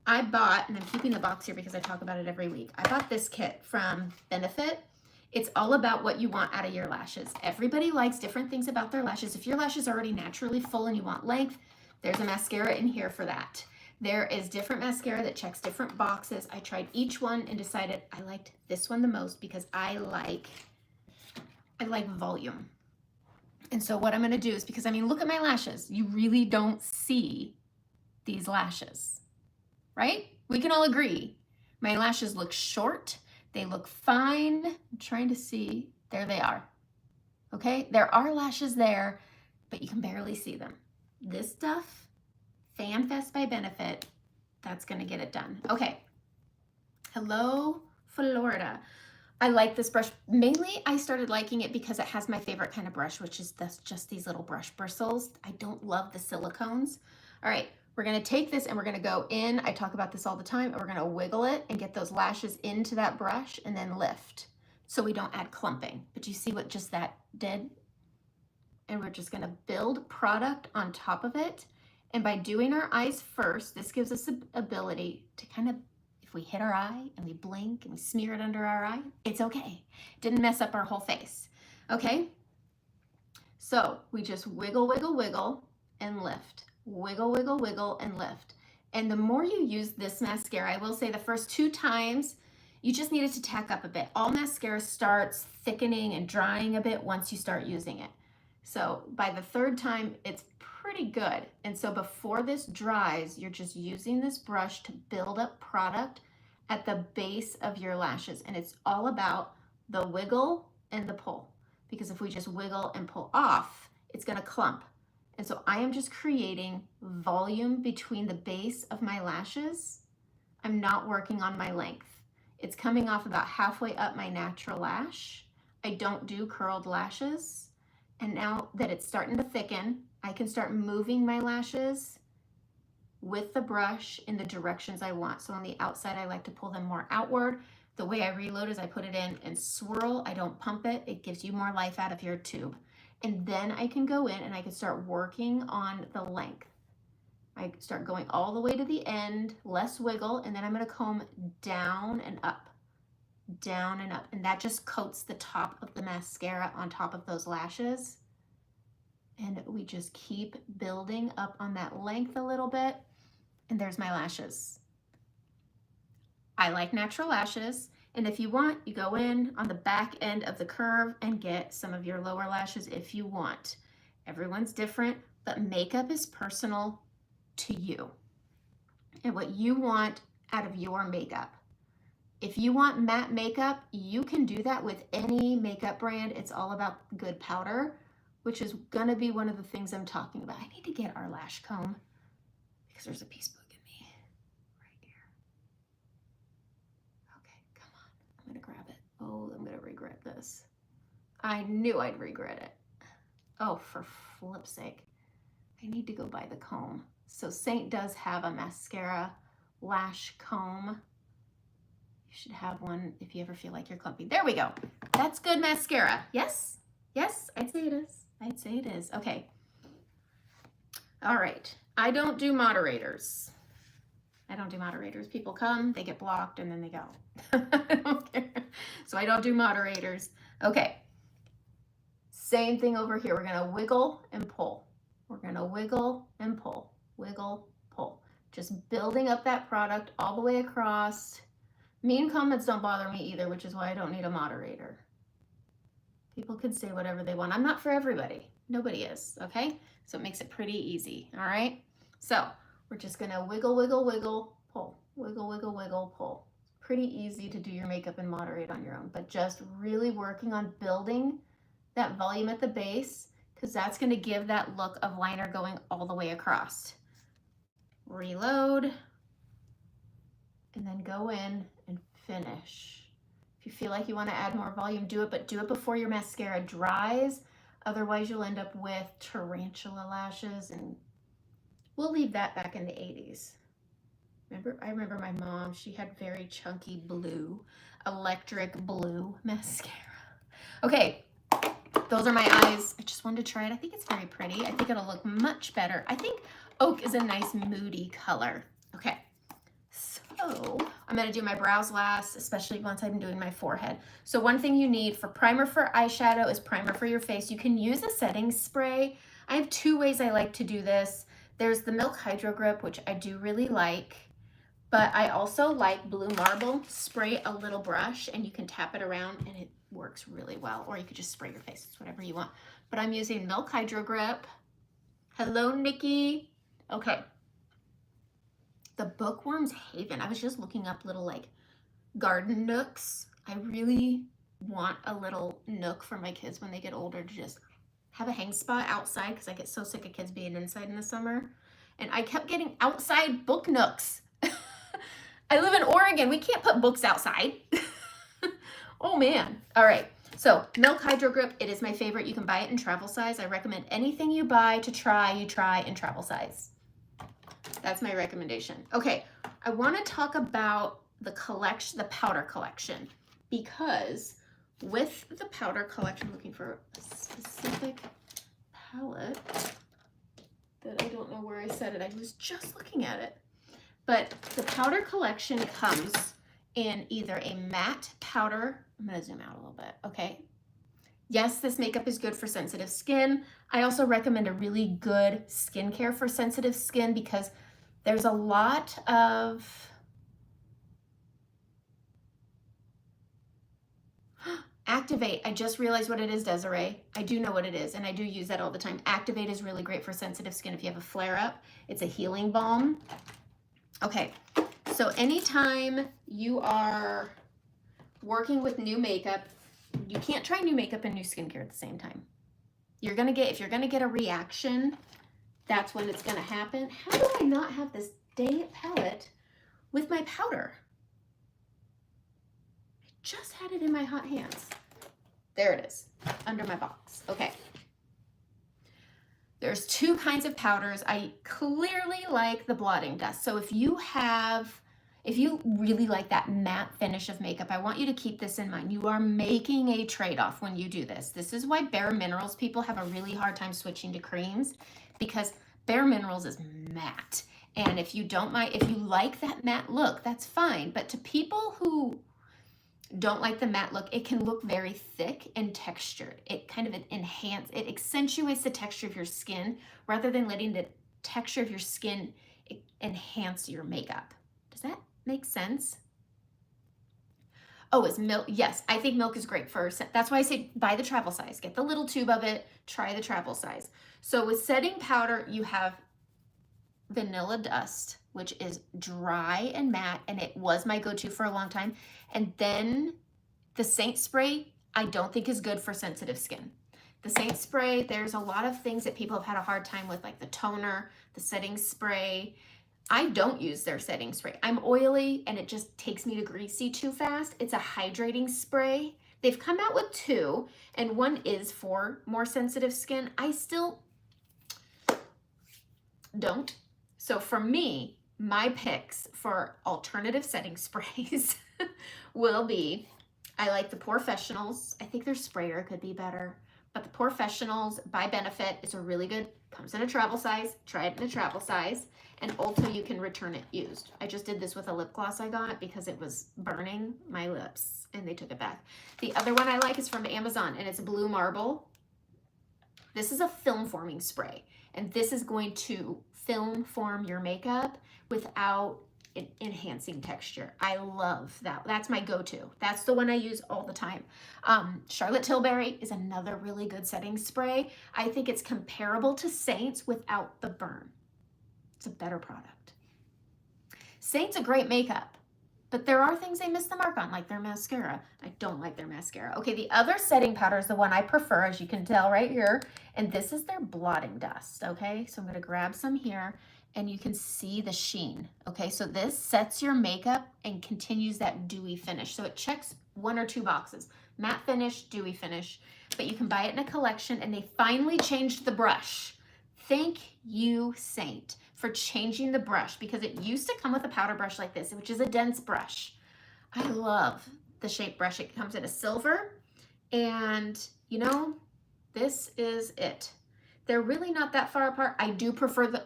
I bought, and I'm keeping the box here because I talk about it every week. I bought this kit from Benefit. It's all about what you want out of your lashes. Everybody likes different things about their lashes. If your lashes are already naturally full and you want length, there's a mascara in here for that. There is different mascara that checks different boxes. I tried each one and decided I liked this one the most because I like volume. And so what I'm gonna do is, because I mean, look at my lashes. You really don't see these lashes, right? We can all agree. My lashes look short. They look fine. I'm trying to see. There they are. Okay, there are lashes there, but you can barely see them. This stuff, FanFest by Benefit, that's gonna get it done. Okay, hello, Florida. I like this brush. Mainly, I started liking it because it has my favorite kind of brush, which is just these little brush bristles. I don't love the silicones. All right, we're gonna take this and we're gonna go in. I talk about this all the time. And we're gonna wiggle it and get those lashes into that brush and then lift so we don't add clumping. But you see what just that did? And we're just gonna build product on top of it. And by doing our eyes first, this gives us the ability to kind of, if we hit our eye and we blink and we smear it under our eye, it's okay. It didn't mess up our whole face, okay? So we just wiggle, wiggle, wiggle, and lift. Wiggle, wiggle, wiggle, and lift. And the more you use this mascara, I will say the first 2 times, you just need it to tack up a bit. All mascara starts thickening and drying a bit once you start using it. So by the 3rd time, it's pretty good. And so before this dries, you're just using this brush to build up product at the base of your lashes. And it's all about the wiggle and the pull. Because if we just wiggle and pull off, it's gonna clump. And so I am just creating volume between the base of my lashes. I'm not working on my length. It's coming off about halfway up my natural lash. I don't do curled lashes. And now that it's starting to thicken, I can start moving my lashes with the brush in the directions I want. So on the outside, I like to pull them more outward. The way I reload is I put it in and swirl. I don't pump it. It gives you more life out of your tube. And then I can go in and I can start working on the length. I start going all the way to the end, less wiggle, and then I'm gonna comb down and up, down and up. And that just coats the top of the mascara on top of those lashes. And we just keep building up on that length a little bit. And there's my lashes. I like natural lashes. And if you want, you go in on the back end of the curve and get some of your lower lashes if you want. Everyone's different, but makeup is personal to you and what you want out of your makeup. If you want matte makeup, you can do that with any makeup brand. It's all about good powder, which is gonna be one of the things I'm talking about. I need to get our lash comb because there's a piece bugging me right here. Okay, come on, I'm gonna grab it. Oh, I'm gonna regret this. I knew I'd regret it. Oh, for flip's sake. I need to go buy the comb. So Saint does have a mascara lash comb. You should have one if you ever feel like you're clumpy. There we go. That's good mascara. Yes? Yes, I'd say it is. I'd say it is. Okay. All right. I don't do moderators. I don't do moderators. People come, they get blocked, and then they go. I don't care. So I don't do moderators. Okay. Same thing over here. We're going to wiggle and pull. We're going to wiggle and pull. Wiggle, pull. Just building up that product all the way across. Mean comments don't bother me either, which is why I don't need a moderator. People can say whatever they want. I'm not for everybody. Nobody is, okay? So it makes it pretty easy, all right? So we're just gonna wiggle, wiggle, wiggle, pull. Wiggle, wiggle, wiggle, pull. Pretty easy to do your makeup and moderate on your own, but just really working on building that volume at the base because that's gonna give that look of liner going all the way across. Reload, and then go in and finish. If you feel like you want to add more volume, do it, but do it before your mascara dries. Otherwise, you'll end up with tarantula lashes, and we'll leave that back in the 80s. I remember my mom, she had very chunky blue. electric blue mascara. Okay, those are my eyes. I just wanted to try it. I think it's very pretty. I think it'll look much better. I think oak is a nice moody color. Okay, so I'm gonna do my brows last, especially once I'm doing my forehead. So one thing you need for primer for eyeshadow is primer for your face. You can use a setting spray. I have two ways I like to do this. There's the Milk Hydro Grip, which I do really like, but I also like Blue Marble. Spray a little brush and you can tap it around and it works really well, or you could just spray your face. It's whatever you want. But I'm using Milk Hydro Grip. Hello, Nikki. Okay. The Bookworm's Haven. I was just looking up little like garden nooks. I really want a little nook for my kids when they get older to just have a hang spot outside, because I get so sick of kids being inside in the summer. And I kept getting outside book nooks. I live in Oregon. We can't put books outside. Oh man. All right. So Milk Hydro Grip, it is my favorite. You can buy it in travel size. I recommend anything you buy to try, you try in travel size. That's my recommendation. Okay. I want to talk about the collection, the powder collection, because with the powder collection, I'm looking for a specific palette that I don't know where I said it. I was just looking at it. But the powder collection comes in either a matte powder. I'm going to zoom out a little bit. Okay. Yes, this makeup is good for sensitive skin. I also recommend a really good skincare for sensitive skin, because there's a lot of Activate. I just realized what it is, Desiree. I do know what it is, and I do use that all the time. Activate is really great for sensitive skin if you have a flare-up. It's a healing balm. Okay, so anytime you are working with new makeup, you can't try new makeup and new skincare at the same time. You're gonna get, if you're gonna get a reaction, that's when it's gonna happen. How do I not have this dang it palette with my powder? I just had it in my hot hands. There it is, under my box. Okay. There's two kinds of powders. I clearly like the blotting dust. So if you really like that matte finish of makeup, I want you to keep this in mind. You are making a trade-off when you do this. This is why Bare Minerals people have a really hard time switching to creams, because Bare Minerals is matte. And if you don't mind, if you like that matte look, that's fine. But to people who don't like the matte look, it can look very thick and textured. It kind of it accentuates the texture of your skin rather than letting the texture of your skin enhance your makeup. Does that make sense? Oh, is Milk? Yes, I think Milk is great for, that's why I say buy the travel size. Get the little tube of it, try the travel size. So with setting powder, you have Vanilla Dust, which is dry and matte, and it was my go-to for a long time. And then the Saint Spray, I don't think is good for sensitive skin. The Saint Spray, there's a lot of things that people have had a hard time with, like the toner, the setting spray. I don't use their setting spray. I'm oily and it just takes me to greasy too fast. It's a hydrating spray. They've come out with two, and one is for more sensitive skin. I still don't. So for me, my picks for alternative setting sprays will be, I like the Professionals. I think their sprayer could be better, but the Professionals by Benefit is a really good, comes in a travel size, try it in a travel size, and also you can return it used. I just did this with a lip gloss I got because it was burning my lips and they took it back. The other one I like is from Amazon, and it's Blue Marble. This is a film forming spray, and this is going to film form your makeup without enhancing texture. I love that. That's my go-to. That's the one I use all the time. Charlotte Tilbury is another really good setting spray. I think it's comparable to Saint's without the burn. It's a better product. Saint's a great makeup, but there are things they miss the mark on, like their mascara. I don't like their mascara. Okay, the other setting powder is the one I prefer, as you can tell right here, and this is their Blotting Dust, okay? So I'm gonna grab some here, and you can see the sheen, okay? So this sets your makeup and continues that dewy finish. So it checks one or two boxes, matte finish, dewy finish, but you can buy it in a collection, and they finally changed the brush. Thank you, Saint, for changing the brush, because it used to come with a powder brush like this, which is a dense brush. I love the Shape brush. It comes in a silver, and you know, this is it. They're really not that far apart. I do prefer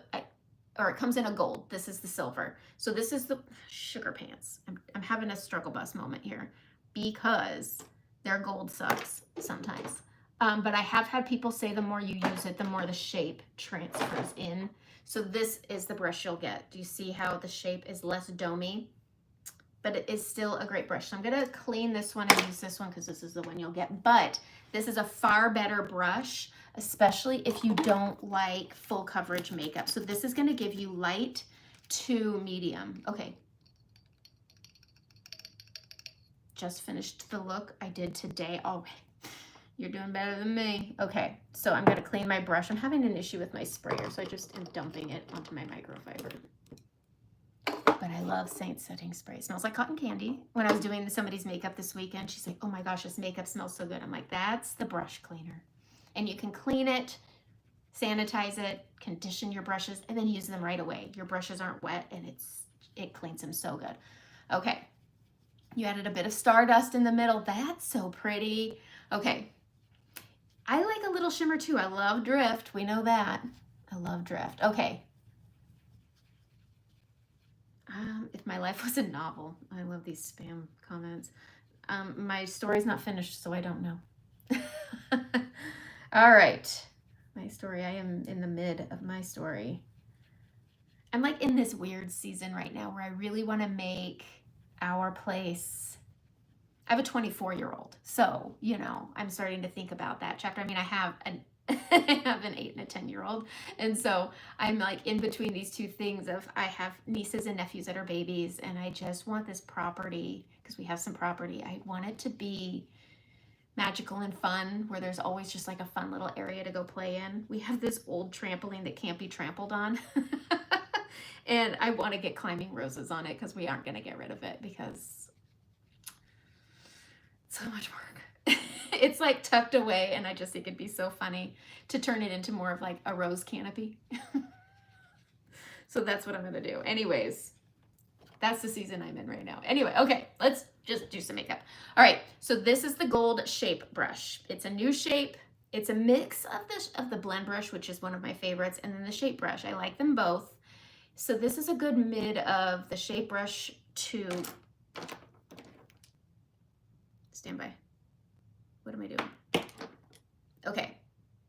or it comes in a gold. This is the silver. So this is the sugar pants. I'm having a struggle bus moment here because their gold sucks sometimes. But I have had people say the more you use it, the more the shape transfers in. So this is the brush you'll get. Do you see how the shape is less domey? But it is still a great brush. So I'm gonna clean this one and use this one because this is the one you'll get. But this is a far better brush, especially if you don't like full coverage makeup. So this is gonna give you light to medium. Okay. Just finished the look I did today already. You're doing better than me. Okay, so I'm gonna clean my brush. I'm having an issue with my sprayer, so I just am dumping it onto my microfiber. But I love Saint setting spray. It smells like cotton candy. When I was doing somebody's makeup this weekend, she's like, oh my gosh, this makeup smells so good. I'm like, that's the brush cleaner. And you can clean it, sanitize it, condition your brushes, and then use them right away. Your brushes aren't wet, and it cleans them so good. Okay, you added a bit of stardust in the middle. That's so pretty. Okay, I like a little shimmer too. I love drift. We know that. I love drift. Okay. If my life was a novel, I love these spam comments. My story's not finished, so I don't know. All right. My story. I am in the mid of my story. I'm like in this weird season right now where I really want to make our place. I have a 24-year-old, so, you know, I'm starting to think about that chapter. I mean, I have an 8 and a 10-year-old, and so I'm like in between these two things of I have nieces and nephews that are babies, and I just want this property, because we have some property, I want it to be magical and fun, where there's always just like a fun little area to go play in. We have this old trampoline that can't be trampled on. And I want to get climbing roses on it because we aren't going to get rid of it because it's so much work. It's like tucked away, and I just think it'd be so funny to turn it into more of like a rose canopy. So that's what I'm going to do. Anyways, that's the season I'm in right now. Anyway, okay, let's just do some makeup. All right, so this is the gold shape brush. It's a new shape. It's a mix of the blend brush, which is one of my favorites, and then the shape brush. I like them both. So this is a good mid of the shape brush to, stand by. What am I doing? Okay,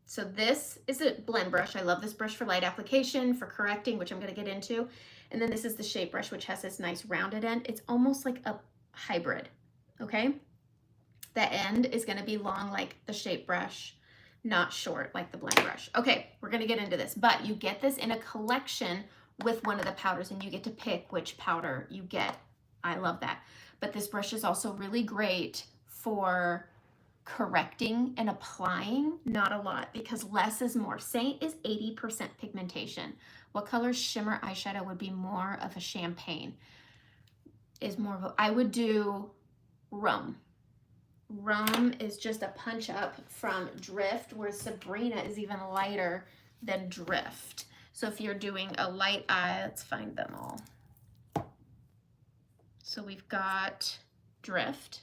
so this is a blend brush. I love this brush for light application, for correcting, which I'm gonna get into. And then this is the shape brush, which has this nice rounded end. It's almost like a hybrid, okay? The end is gonna be long like the shape brush, not short like the blend brush. Okay, we're gonna get into this, but you get this in a collection with one of the powders, and you get to pick which powder you get. I love that. But this brush is also really great for correcting and applying, not a lot, because less is more. Saint is 80% pigmentation. What color shimmer eyeshadow would be more of a champagne? Is more of a, I would do Rum. Rum is just a punch up from Drift, where Sabrina is even lighter than Drift. So if you're doing a light eye, let's find them all. So we've got Drift.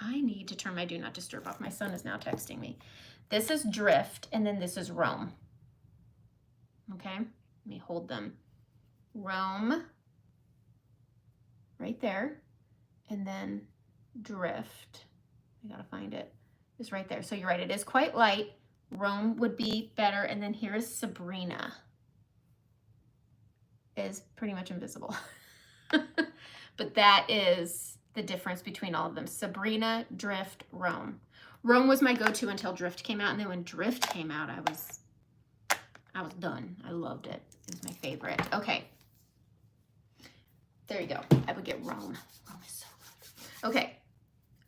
I need to turn my do not disturb off. My son is now texting me. This is Drift, and then this is Rome. Okay, let me hold them. Rome, right there, and then Drift. I gotta find it. It's right there. So you're right, it is quite light. Rome would be better, and then here is Sabrina. Is pretty much invisible. But that is the difference between all of them. Sabrina, Drift, Rome. Rome was my go-to until Drift came out, and then when Drift came out, I was done. I loved it. It was my favorite. Okay. There you go. I would get Rome. Rome is so good. Okay.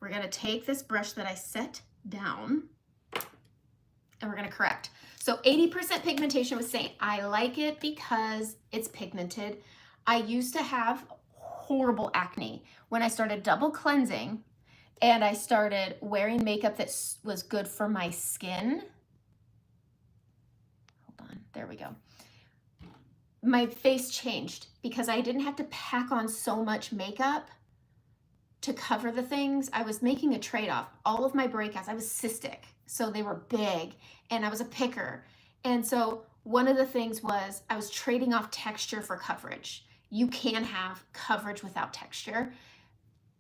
We're going to take this brush that I set down, and we're going to correct. So 80% pigmentation with Saint. I like it because it's pigmented. I used to have horrible acne when I started double cleansing and I started wearing makeup that was good for my skin. Hold on, there we go. My face changed because I didn't have to pack on so much makeup to cover the things, I was making a trade-off. All of my breakouts, I was cystic, so they were big, and I was a picker. And so one of the things was I was trading off texture for coverage. You can have coverage without texture.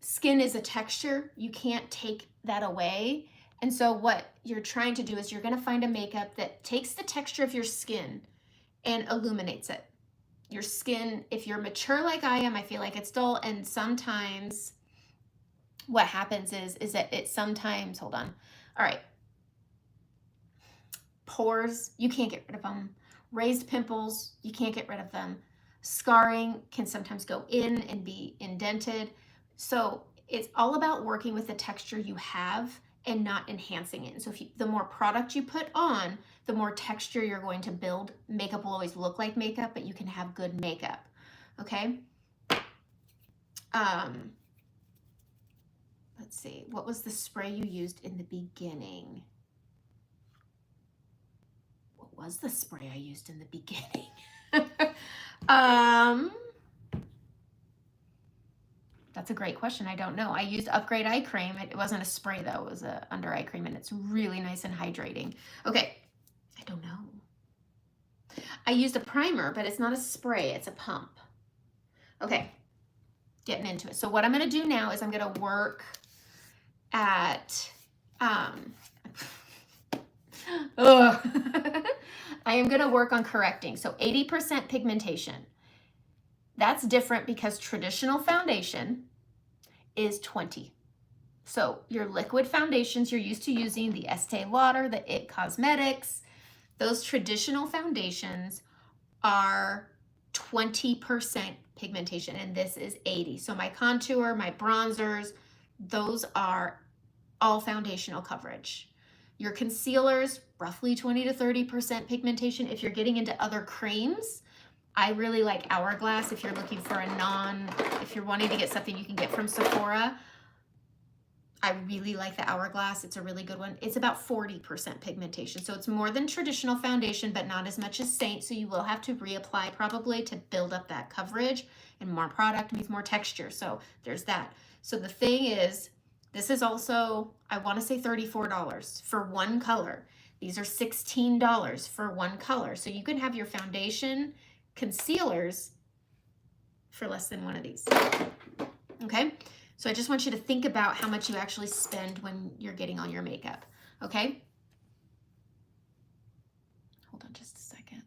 Skin is a texture. You can't take that away. And so what you're trying to do is you're going to find a makeup that takes the texture of your skin and illuminates it. Your skin, if you're mature like I am, I feel like it's dull, and sometimes what happens is that it sometimes, hold on. All right. Pores, you can't get rid of them. Raised pimples, you can't get rid of them. Scarring can sometimes go in and be indented. So it's all about working with the texture you have and not enhancing it. And so the more product you put on, the more texture you're going to build. Makeup will always look like makeup, but you can have good makeup. Okay? Let's see, what was the spray you used in the beginning? What was the spray I used in the beginning? That's a great question. I don't know. I used Upgrade Eye Cream. It wasn't a spray though. It was a under eye cream, and it's really nice and hydrating. Okay, I don't know. I used a primer, but it's not a spray. It's a pump. Okay, getting into it. So what I'm going to do now is I'm going to work at, I am going to work on correcting. So 80% pigmentation. That's different because traditional foundation is 20. So your liquid foundations you're used to using, the Estee Lauder, the IT Cosmetics, those traditional foundations are 20% pigmentation, and this is 80. So my contour, my bronzers, those are all foundational coverage. Your concealers, roughly 20 to 30% pigmentation. If you're getting into other creams, I really like Hourglass. If you're looking for if you're wanting to get something you can get from Sephora, I really like the Hourglass. It's a really good one. It's about 40% pigmentation. So it's more than traditional foundation, but not as much as Saint. So you will have to reapply probably to build up that coverage, and more product means more texture. So there's that. So the thing is, this is also, I want to say $34 for one color. These are $16 for one color. So you can have your foundation concealers for less than one of these. Okay? So I just want you to think about how much you actually spend when you're getting on your makeup. Okay? Hold on just a second.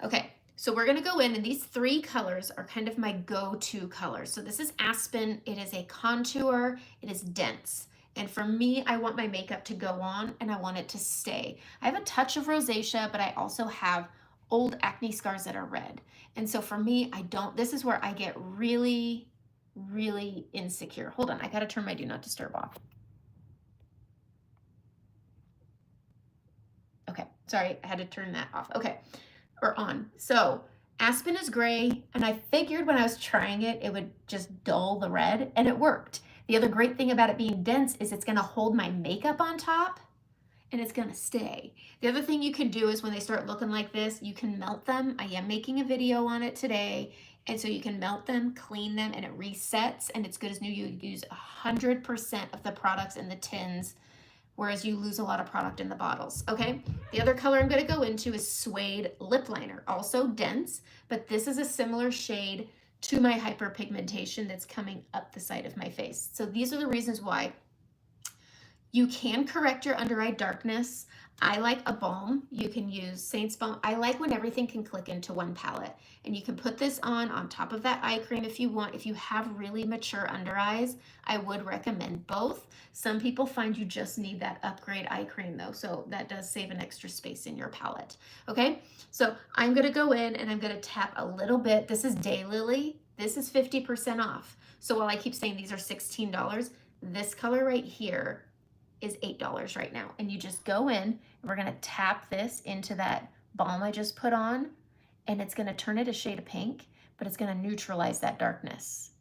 Okay. So we're going to go in, and these three colors are kind of my go-to colors. So this is Aspen. It is a contour. It is dense. And for me, I want my makeup to go on, and I want it to stay. I have a touch of rosacea, but I also have old acne scars that are red. And so for me, this is where I get really, really insecure. Hold on, I got to turn my Do Not Disturb off. Okay, sorry, I had to turn that off. Okay. Or on. So Aspen is gray, and I figured when I was trying it, it would just dull the red, and it worked. The other great thing about it being dense is it's going to hold my makeup on top, and it's going to stay. The other thing you can do is when they start looking like this, you can melt them. I am making a video on it today, and so you can melt them, clean them, and it resets, and it's good as new. You use 100% of the products in the tins, whereas you lose a lot of product in the bottles, okay? The other color I'm gonna go into is Suede Lip Liner, also dense, but this is a similar shade to my hyperpigmentation that's coming up the side of my face. So these are the reasons why you can correct your under eye darkness. I like a balm. You can use Saint's Balm. I like when everything can click into one palette, and you can put this on top of that eye cream if you want. If you have really mature under eyes, I would recommend both. Some people find you just need that Upgrade Eye Cream though, so that does save an extra space in your palette. Okay, so I'm gonna go in and I'm gonna tap a little bit. This is Daylily. This is 50% off. So while I keep saying these are $16, this color right here is $8 right now. And you just go in, and we're gonna tap this into that balm I just put on, and it's gonna turn it a shade of pink, but it's gonna neutralize that darkness.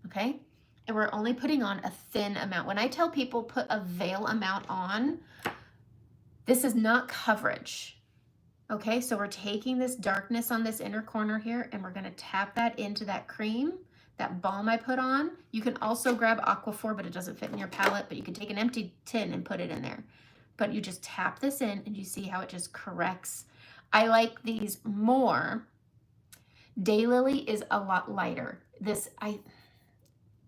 Okay? And we're only putting on a thin amount. When I tell people put a veil amount on, this is not coverage. Okay, so we're taking this darkness on this inner corner here, and we're gonna tap that into that cream. that balm I put on. You can also grab Aquaphor, but it doesn't fit in your palette, but you can take an empty tin and put it in there. But you just tap this in and you see how it just corrects. I like these more. Daylily is a lot lighter.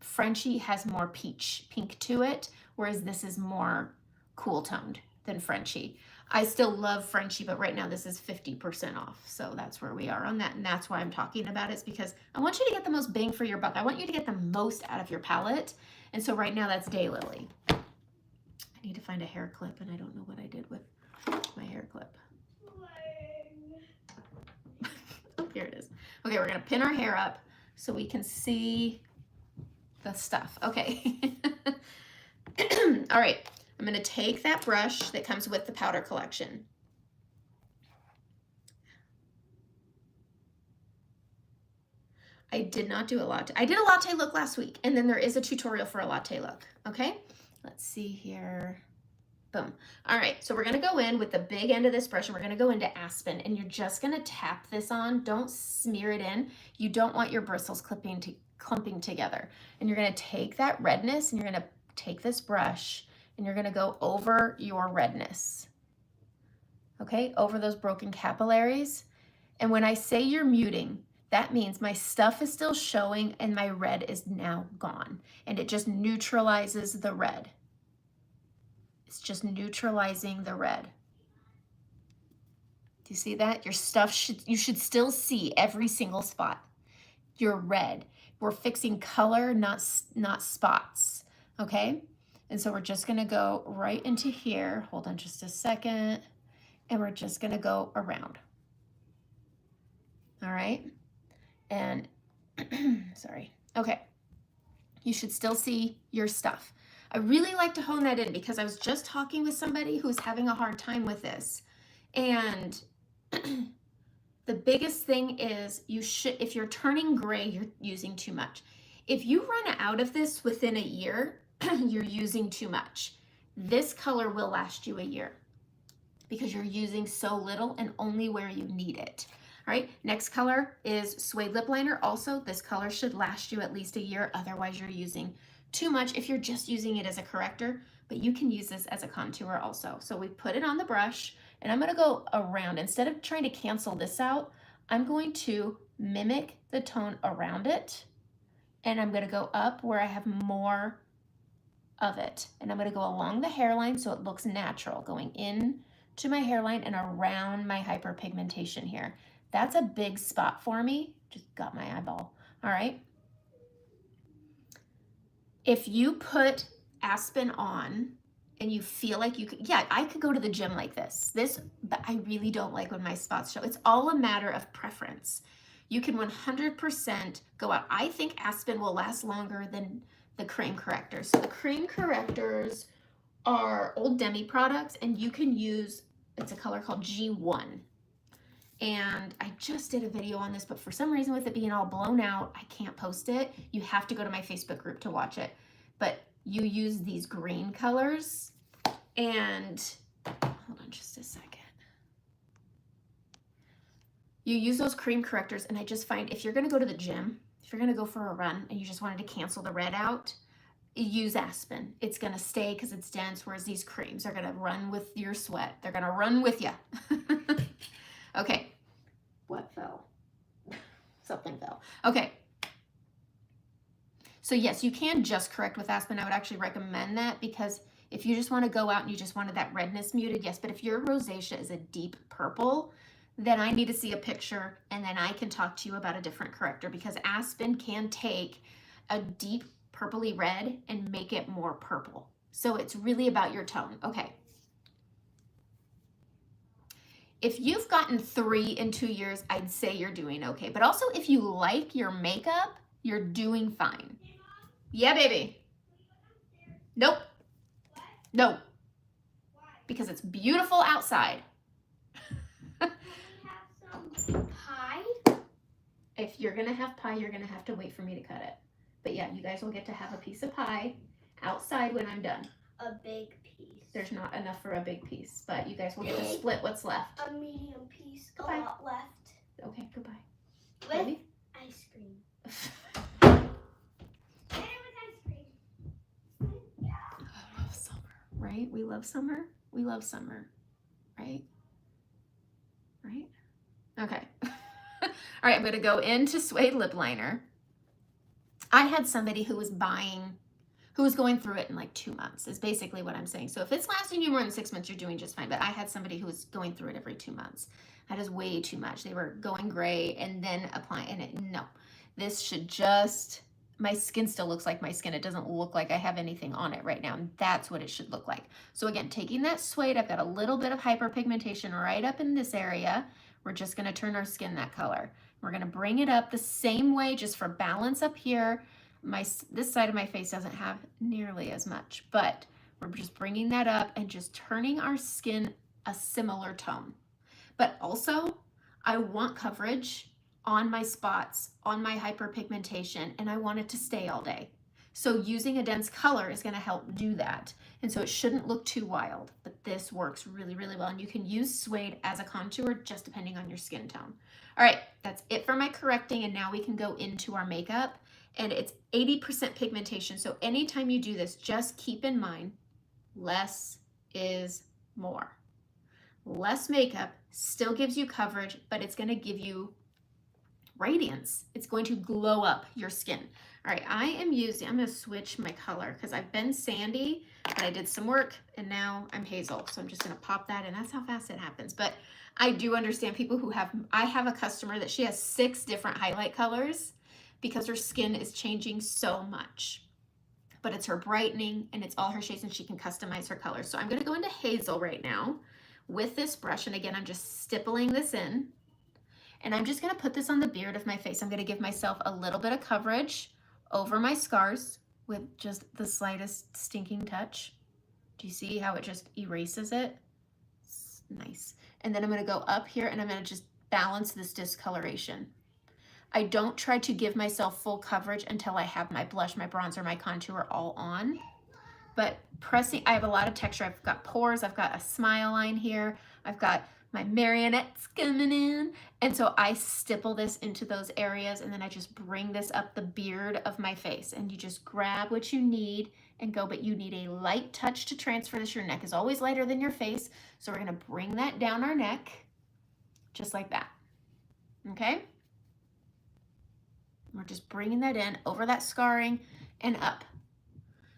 Frenchie has more peach pink to it, whereas this is more cool toned than Frenchie. I still love Frenchie, but right now this is 50% off. So that's where we are on that. And that's why I'm talking about it, is because I want you to get the most bang for your buck. I want you to get the most out of your palette. And so right now that's Daylily. I need to find a hair clip, and I don't know what I did with my hair clip. Oh, here it is. Okay, we're gonna pin our hair up so we can see the stuff. Okay. All right. I'm going to take that brush that comes with the powder collection. I did not do a latte. I did a latte look last week, and then there is a tutorial for a latte look. Okay. Let's see here. Boom. All right. So we're going to go in with the big end of this brush, and we're going to go into Aspen, and you're just going to tap this on. Don't smear it in. You don't want your bristles clumping together. And you're going to take that redness, and you're going to take this brush, and you're going to go over your redness. Okay, over those broken capillaries. And when I say you're muting, that means my stuff is still showing and my red is now gone. And it just neutralizes the red. It's just neutralizing the red. Do you see that? Your stuff you should still see every single spot. Your red. We're fixing color, not spots. Okay? And so we're just gonna go right into here. Hold on just a second. And we're just gonna go around. All right? And, sorry. Okay. You should still see your stuff. I really like to hone that in because I was just talking with somebody who's having a hard time with this. And the biggest thing is if you're turning gray, you're using too much. If you run out of this within a year, you're using too much. This color will last you a year because you're using so little and only where you need it. All right, next color is Suede Lip Liner. Also, this color should last you at least a year. Otherwise, you're using too much if you're just using it as a corrector, but you can use this as a contour also. So we put it on the brush, and I'm gonna go around. Instead of trying to cancel this out, I'm going to mimic the tone around it, and I'm gonna go up where I have more of it. And I'm gonna go along the hairline so it looks natural, going in to my hairline and around my hyperpigmentation here. That's a big spot for me. Just got my eyeball. All right. If you put Aspen on and you feel like you could, yeah, I could go to the gym like this, but I really don't like when my spots show. It's all a matter of preference. You can 100% go out. I think Aspen will last longer than the cream correctors. So the cream correctors are Old Demi products, and you can use, it's a color called G1. And I just did a video on this, but for some reason with it being all blown out, I can't post it. You have to go to my Facebook group to watch it. But you use these green colors, and hold on just a second. You use those cream correctors, and I just find if you're gonna go to the gym, if you're gonna go for a run and you just wanted to cancel the red out, use Aspen. It's gonna stay because it's dense, whereas these creams are gonna run with your sweat. They're gonna run with you. Okay, what fell? Something fell. Okay. So yes, you can just correct with Aspen. I would actually recommend that because if you just want to go out and you just wanted that redness muted, yes, but if your rosacea is a deep purple, then I need to see a picture and then I can talk to you about a different corrector because Aspen can take a deep purpley red and make it more purple. So it's really about your tone. Okay. If you've gotten 3 in 2 years, I'd say you're doing okay. But also if you like your makeup, you're doing fine. Yeah, baby. Nope. No. Because it's beautiful outside.
Can we have some pie?
If you're going to have pie, you're going to have to wait for me to cut it. But yeah, you guys will get to have a piece of pie outside when I'm done.
A big piece.
There's not enough for a big piece, but you guys will get to split what's left.
A medium piece.
Goodbye.
A lot left.
Okay, goodbye.
With
Ready?
ice cream.
right? We love summer. We love summer, right? Right? Okay. All right, I'm going to go into Suede Lip Liner. I had somebody who was going through it in like 2 months, is basically what I'm saying. So if it's lasting you more than 6 months, you're doing just fine. But I had somebody who was going through it every 2 months. That is way too much. They were going gray and then applying, and no. This should just, my skin still looks like my skin. It doesn't look like I have anything on it right now, and that's what it should look like. So again, taking that suede, I've got a little bit of hyperpigmentation right up in this area. We're just gonna turn our skin that color. We're gonna bring it up the same way, just for balance up here. This side of my face doesn't have nearly as much, but we're just bringing that up and just turning our skin a similar tone. But also, I want coverage on my spots, on my hyperpigmentation, and I want it to stay all day. So using a dense color is going to help do that. And so it shouldn't look too wild, but this works really, really well. And you can use suede as a contour just depending on your skin tone. All right, that's it for my correcting, and now we can go into our makeup. And it's 80% pigmentation. So anytime you do this, just keep in mind, less is more. Less makeup still gives you coverage, but it's going to give you radiance. It's going to glow up your skin. All right, I'm going to switch my color because I've been sandy, but I did some work and now I'm hazel. So I'm just going to pop that in. That's how fast it happens. But I do understand people who I have a customer that she has 6 different highlight colors because her skin is changing so much. But it's her brightening and it's all her shades, and she can customize her colors. So I'm going to go into hazel right now with this brush. And again, I'm just stippling this in. And I'm just going to put this on the beard of my face. I'm going to give myself a little bit of coverage over my scars with just the slightest stinking touch. Do you see how it just erases it? It's nice. And then I'm going to go up here and I'm going to just balance this discoloration. I don't try to give myself full coverage until I have my blush, my bronzer, my contour all on. But pressing, I have a lot of texture. I've got pores, I've got a smile line here, I've got my marionettes coming in. And so I stipple this into those areas, and then I just bring this up the beard of my face. And you just grab what you need and go, but you need a light touch to transfer this. Your neck is always lighter than your face. So we're gonna bring that down our neck, just like that, okay? We're just bringing that in over that scarring and up.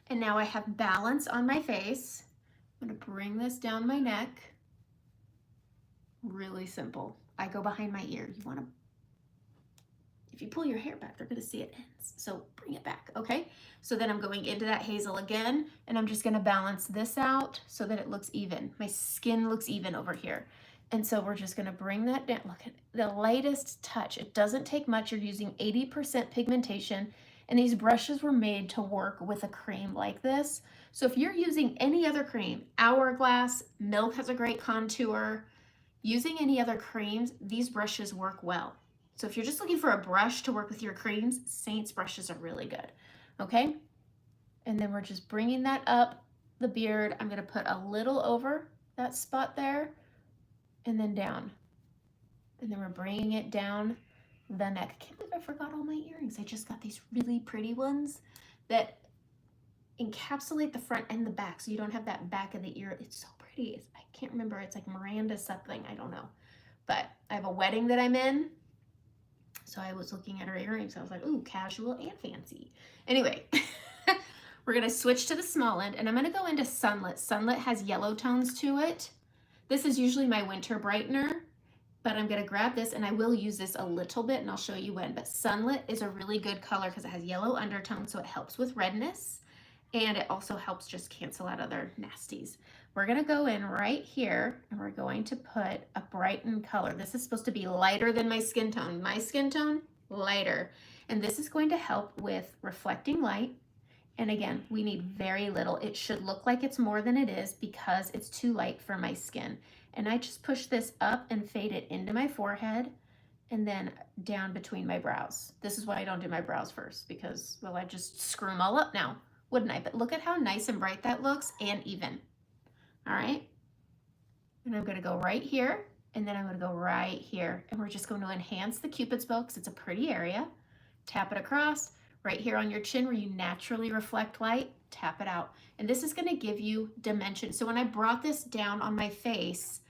And now I have balance on my face. I'm gonna bring this down my neck. Really simple. I go behind my ear. You wanna, if you pull your hair back, they're gonna see it ends. So bring it back, okay? So then I'm going into that hazel again, and I'm just gonna balance this out so that it looks even. My skin looks even over here. And so we're just gonna bring that down. Look at the lightest touch. It doesn't take much. You're using 80% pigmentation, and these brushes were made to work with a cream like this. So if you're using any other cream, Hourglass, Milk has a great contour, using any other creams, these brushes work well. So if you're just looking for a brush to work with your creams, Saints brushes are really good, okay? And then we're just bringing that up the beard. I'm gonna put a little over that spot there, and then down. And then we're bringing it down the neck. I can't believe I forgot all my earrings. I just got these really pretty ones that encapsulate the front and the back, so you don't have that back of the ear. It's so pretty. I can't remember. It's like Miranda something. I don't know. But I have a wedding that I'm in, so I was looking at her earrings. I was like, ooh, casual and fancy. Anyway, we're going to switch to the small end, and I'm going to go into Sunlit. Sunlit has yellow tones to it. This is usually my winter brightener, but I'm gonna grab this, and I will use this a little bit, and I'll show you when. But Sunlit is a really good color because it has yellow undertones, so it helps with redness, and it also helps just cancel out other nasties. We're gonna go in right here, and we're going to put a brighten color. This is supposed to be lighter than my skin tone. My skin tone, lighter. And this is going to help with reflecting light. And again, we need very little. It should look like it's more than it is because it's too light for my skin. And I just push this up and fade it into my forehead and then down between my brows. This is why I don't do my brows first, because, well, I'd just screw them all up now, wouldn't I? But look at how nice and bright that looks, and even. All right. And I'm gonna go right here, and then I'm gonna go right here. And we're just going to enhance the Cupid's bow because it's a pretty area. Tap it across. Right here on your chin where you naturally reflect light, tap it out. And this is gonna give you dimension. So when I brought this down on my face,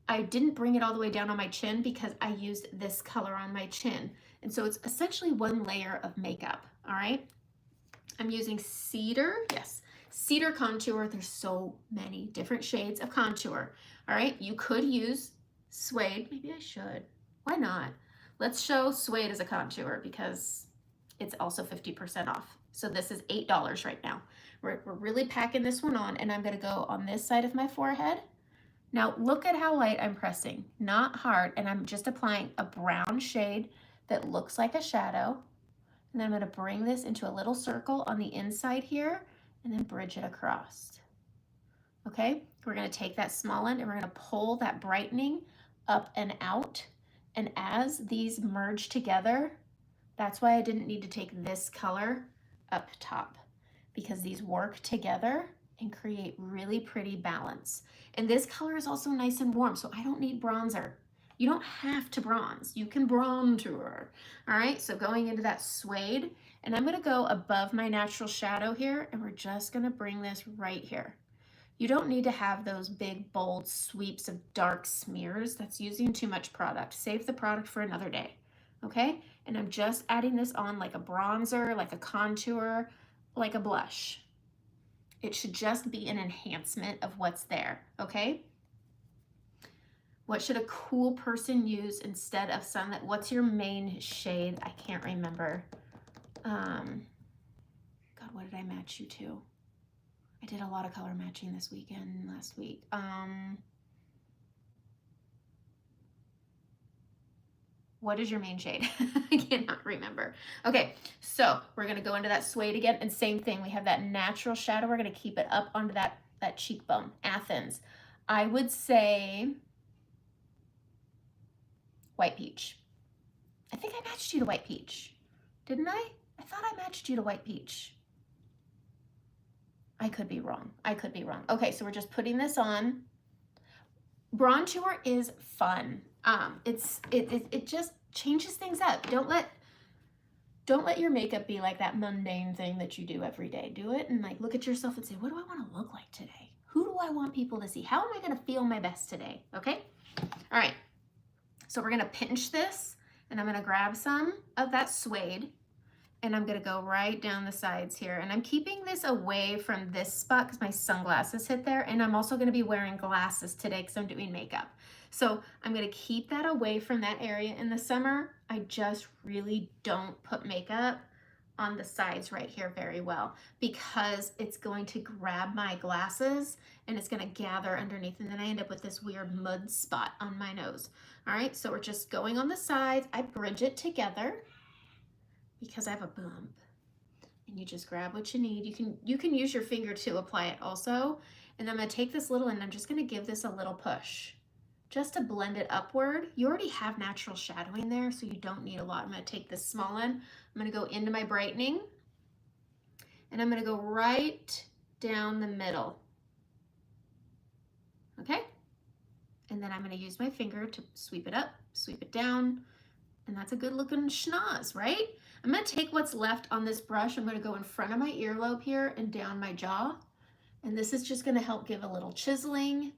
I didn't bring it all the way down on my chin because I used this color on my chin. And so it's essentially one layer of makeup, all right? I'm using Cedar, yes, Cedar Contour. There's so many different shades of contour, all right? You could use Suede, maybe I should, why not? Let's show Suede as a contour because it's also 50% off. So this is $8 right now. We're really packing this one on, and I'm gonna go on this side of my forehead. Now look at how light I'm pressing, not hard, and I'm just applying a brown shade that looks like a shadow. And then I'm gonna bring this into a little circle on the inside here and then bridge it across. Okay, we're gonna take that small end and we're gonna pull that brightening up and out. And as these merge together, that's why I didn't need to take this color up top, because these work together and create really pretty balance. And this color is also nice and warm, so I don't need bronzer. You don't have to bronze, you can bronzer. All right, so going into that Suede, and I'm gonna go above my natural shadow here, and we're just gonna bring this right here. You don't need to have those big, bold sweeps of dark smears. That's using too much product. Save the product for another day, okay? And I'm just adding this on like a bronzer, like a contour, like a blush. It should just be an enhancement of what's there, okay? What should a cool person use instead of sunlight? What's your main shade? I can't remember. God, what did I match you to? I did a lot of color matching this weekend, last week. What is your main shade? I cannot remember. Okay, so we're gonna go into that Suede again, and same thing, we have that natural shadow. We're gonna keep it up onto that cheekbone, Athens. I would say White Peach. I think I matched you to White Peach, didn't I? I thought I matched you to White Peach. I could be wrong. I could be wrong. Okay, so we're just putting this on. Bronzer is fun. It just changes things up. Don't let your makeup be like that mundane thing that you do every day. Do it and like look at yourself and say, what do I want to look like today? Who do I want people to see? How am I going to feel my best today? Okay? All right. So we're going to pinch this, and I'm going to grab some of that Suede, and I'm gonna go right down the sides here. And I'm keeping this away from this spot because my sunglasses hit there. And I'm also gonna be wearing glasses today because I'm doing makeup. So I'm gonna keep that away from that area. In the summer, I just really don't put makeup on the sides right here very well because it's going to grab my glasses and it's gonna gather underneath, and then I end up with this weird mud spot on my nose. All right, so we're just going on the sides. I bridge it together because I have a bump, and you just grab what you need. You can use your finger to apply it also. And I'm gonna take this little, and I'm just gonna give this a little push just to blend it upward. You already have natural shadowing there, so you don't need a lot. I'm gonna take this small end, I'm gonna go into my brightening, and I'm gonna go right down the middle, okay? And then I'm gonna use my finger to sweep it up, sweep it down, and that's a good looking schnoz, right? I'm gonna take what's left on this brush. I'm gonna go in front of my earlobe here and down my jaw. And this is just gonna help give a little chiseling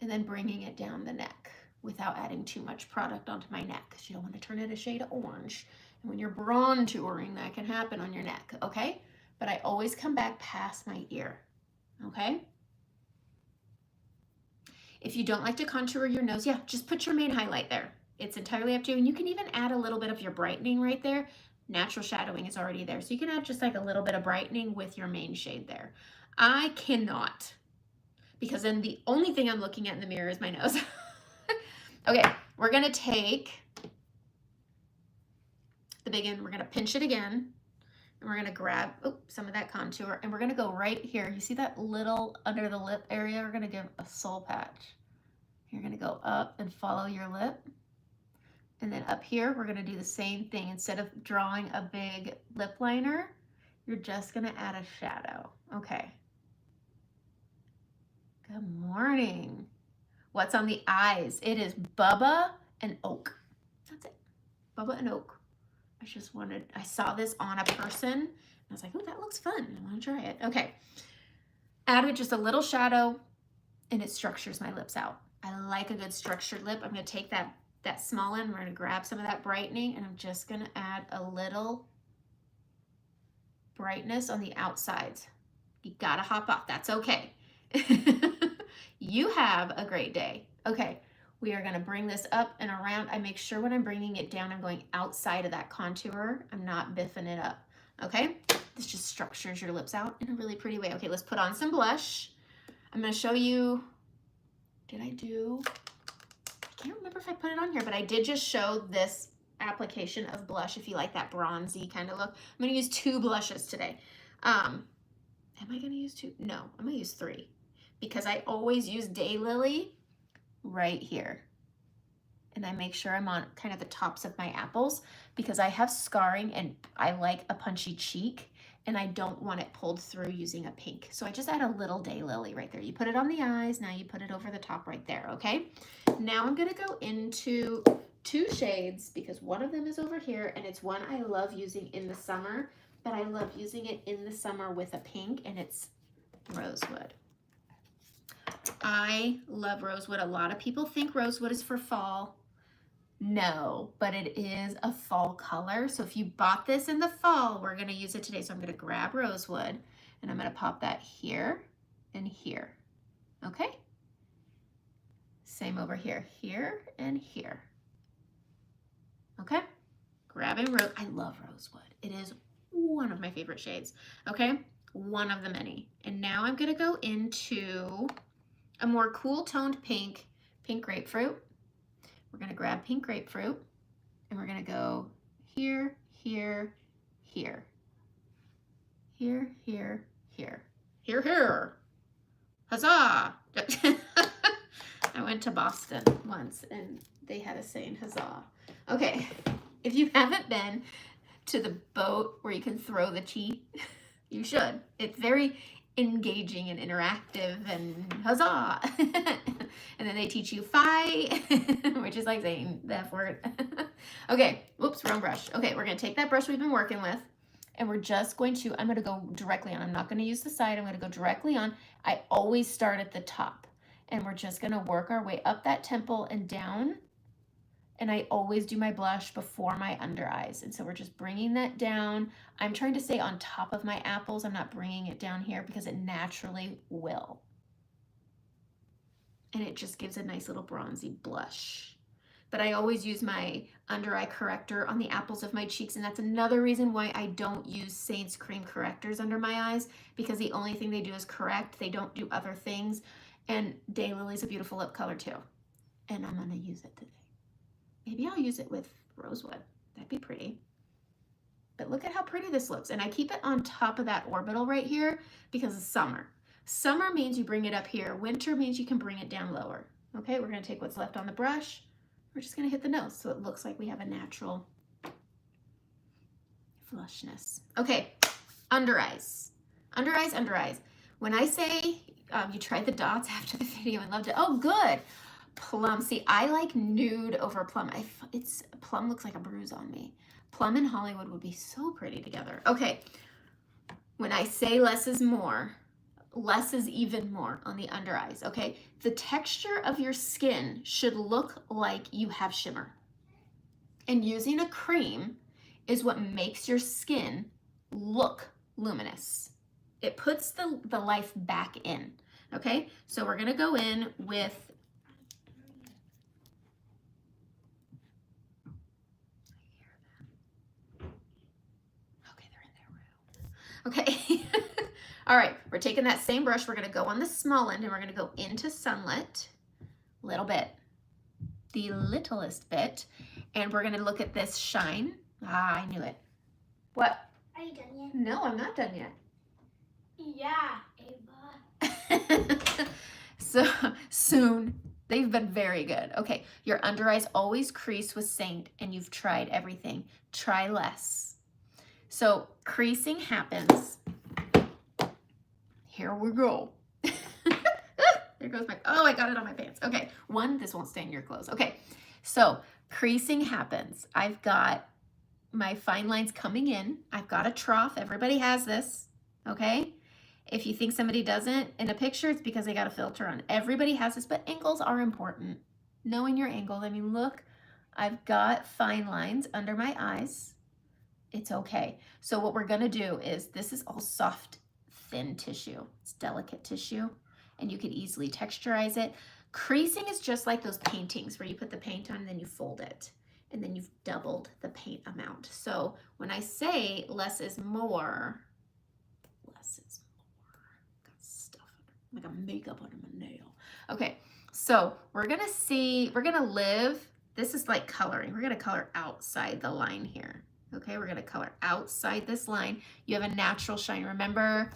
and then bringing it down the neck without adding too much product onto my neck because you don't want to turn it a shade of orange. And when you're bronzing, that can happen on your neck, okay? But I always come back past my ear, okay? If you don't like to contour your nose, yeah, just put your main highlight there. It's entirely up to you. And you can even add a little bit of your brightening right there. Natural shadowing is already there. So you can add just like a little bit of brightening with your main shade there. I cannot, because then the only thing I'm looking at in the mirror is my nose. Okay, we're gonna take the big end, we're gonna pinch it again, and we're gonna grab some of that contour, and we're gonna go right here. You see that little under the lip area? We're gonna give a soul patch. You're gonna go up and follow your lip. And then up here, we're gonna do the same thing. Instead of drawing a big lip liner, you're just gonna add a shadow. Okay. Good morning. What's on the eyes? It is Bubba and Oak. That's it. Bubba and Oak. I saw this on a person I was like, oh, that looks fun. I want to try it. Okay. Added just a little shadow and it structures my lips out. I like a good structured lip. I'm going to take that small end. We're going to grab some of that brightening and I'm just going to add a little brightness on the outsides. You got to hop off. That's okay. You have a great day. Okay. We are going to bring this up and around. I make sure when I'm bringing it down, I'm going outside of that contour. I'm not biffing it up. Okay. This just structures your lips out in a really pretty way. Okay. Let's put on some blush. I'm going to show you, I can't remember if I put it on here, but I did just show this application of blush if you like that bronzy kind of look. I'm going to use 2 blushes today. Am I going to use 2? No, I'm going to use 3 because I always use Daylily right here. And I make sure I'm on kind of the tops of my apples because I have scarring and I like a punchy cheek and I don't want it pulled through using a pink. So I just add a little Daylily right there. You put it on the eyes, now you put it over the top right there, okay? Now I'm gonna go into 2 shades because one of them is over here and it's one I love using in the summer, but I love using it in the summer with a pink and it's Rosewood. I love Rosewood. A lot of people think Rosewood is for fall. No, but it is a fall color. So if you bought this in the fall, we're going to use it today. So I'm going to grab Rosewood and I'm going to pop that here and here. Okay. Same over here, here and here. Okay. Grabbing Rose. I love Rosewood. It is one of my favorite shades. Okay. One of the many. And now I'm going to go into a more cool toned pink grapefruit. We're going to grab pink grapefruit and we're going to go here, here, here, here, here, here, here, here. Huzzah! I went to Boston once and they had a saying huzzah. Okay, if you haven't been to the boat where you can throw the tea, you should. It's very engaging and interactive and huzzah. And then they teach you fi, which is like saying the F word. Okay, whoops, wrong brush. Okay, we're gonna take that brush we've been working with and we're just going to, I'm gonna go directly on. I'm not gonna use the side, I'm gonna go directly on. I always start at the top and we're just gonna work our way up that temple and down. And I always do my blush before my under eyes. And so we're just bringing that down. I'm trying to stay on top of my apples. I'm not bringing it down here because it naturally will. And it just gives a nice little bronzy blush. But I always use my under eye corrector on the apples of my cheeks. And that's another reason why I don't use Saints cream correctors under my eyes, because the only thing they do is correct. They don't do other things. And Daylily's a beautiful lip color too. And I'm gonna use it today. Maybe I'll use it with Rosewood. That'd be pretty. But look at how pretty this looks. And I keep it on top of that orbital right here because it's summer. Summer means you bring it up here. Winter means you can bring it down lower. Okay, we're gonna take what's left on the brush. We're just gonna hit the nose so it looks like we have a natural flushness. Okay, under eyes. Under eyes, under eyes. When I say you tried the dots after the video and loved it, oh good. Plum. See, I like nude over plum. Plum looks like a bruise on me. Plum and Hollywood would be so pretty together. Okay, when I say less is more, less is even more on the under eyes, okay? The texture of your skin should look like you have shimmer. And using a cream is what makes your skin look luminous. It puts the life back in, okay? So we're gonna go in with okay. All right, we're taking that same brush. We're gonna go on the small end and we're gonna go into Sunlit, little bit, the littlest bit, and we're gonna look at this shine. Ah, I knew it. What?
Are you done yet?
No, I'm not done yet.
Yeah, Ava.
So soon. They've been very good. Okay, your under eyes always crease with Saint and you've tried everything. Try less. So creasing happens. Here we go. There goes my, oh, I got it on my pants. Okay, one, this won't stain your clothes. Okay, so creasing happens. I've got my fine lines coming in. I've got a trough. Everybody has this, okay? If you think somebody doesn't in a picture, it's because they got a filter on. Everybody has this, but angles are important. Knowing your angle. I mean, look, I've got fine lines under my eyes. It's okay. So what we're gonna do is, this is all soft, thin tissue. It's delicate tissue, and you could easily texturize it. Creasing is just like those paintings where you put the paint on and then you fold it, and then you've doubled the paint amount. So when I say less is more, less is more. Got stuff like a makeup under my nail. Okay, so we're gonna live, this is like coloring. We're gonna color outside the line here. Okay, we're gonna color outside this line. You have a natural shine. Remember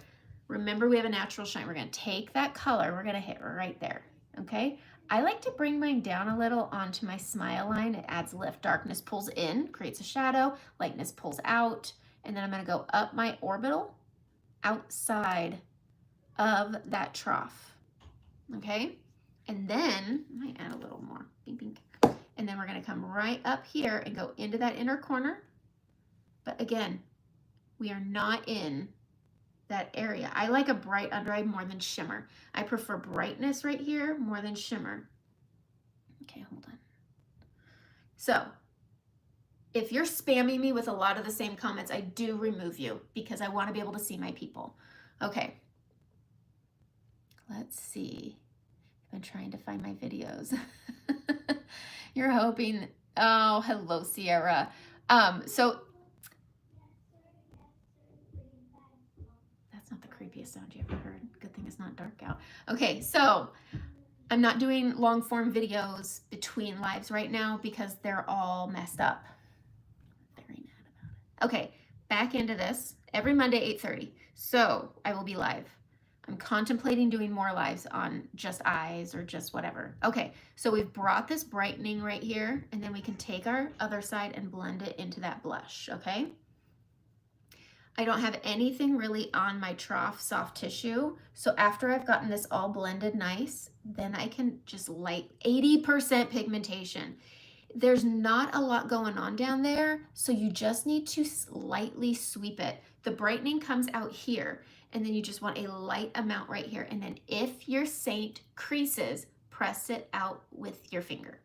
we have a natural shine. We're gonna take that color, we're gonna hit right there, okay? I like to bring mine down a little onto my smile line. It adds lift. Darkness pulls in, creates a shadow. Lightness pulls out. And then I'm gonna go up my orbital outside of that trough, okay? And then, I might add a little more, bing, bing. And then we're gonna come right up here and go into that inner corner. But again, we are not in that area. I like a bright under eye more than shimmer. I prefer brightness right here more than shimmer. Okay, hold on. So if you're spamming me with a lot of the same comments, I do remove you because I want to be able to see my people. Okay. Let's see. I've been trying to find my videos. You're hoping, oh, hello, Sierra. So that's not the creepiest sound you ever heard. Good thing it's not dark out. Okay, so I'm not doing long form videos between lives right now because they're all messed up. Very mad about it. Okay, back into this. Every Monday, 8:30. So I will be live. I'm contemplating doing more lives on just eyes or just whatever. Okay, so we've brought this brightening right here, and then we can take our other side and blend it into that blush, okay? I don't have anything really on my trough soft tissue. So after I've gotten this all blended nice, then I can just light 80% pigmentation. There's not a lot going on down there, so you just need to lightly sweep it. The brightening comes out here, and then you just want a light amount right here. And then if your saint creases, press it out with your finger.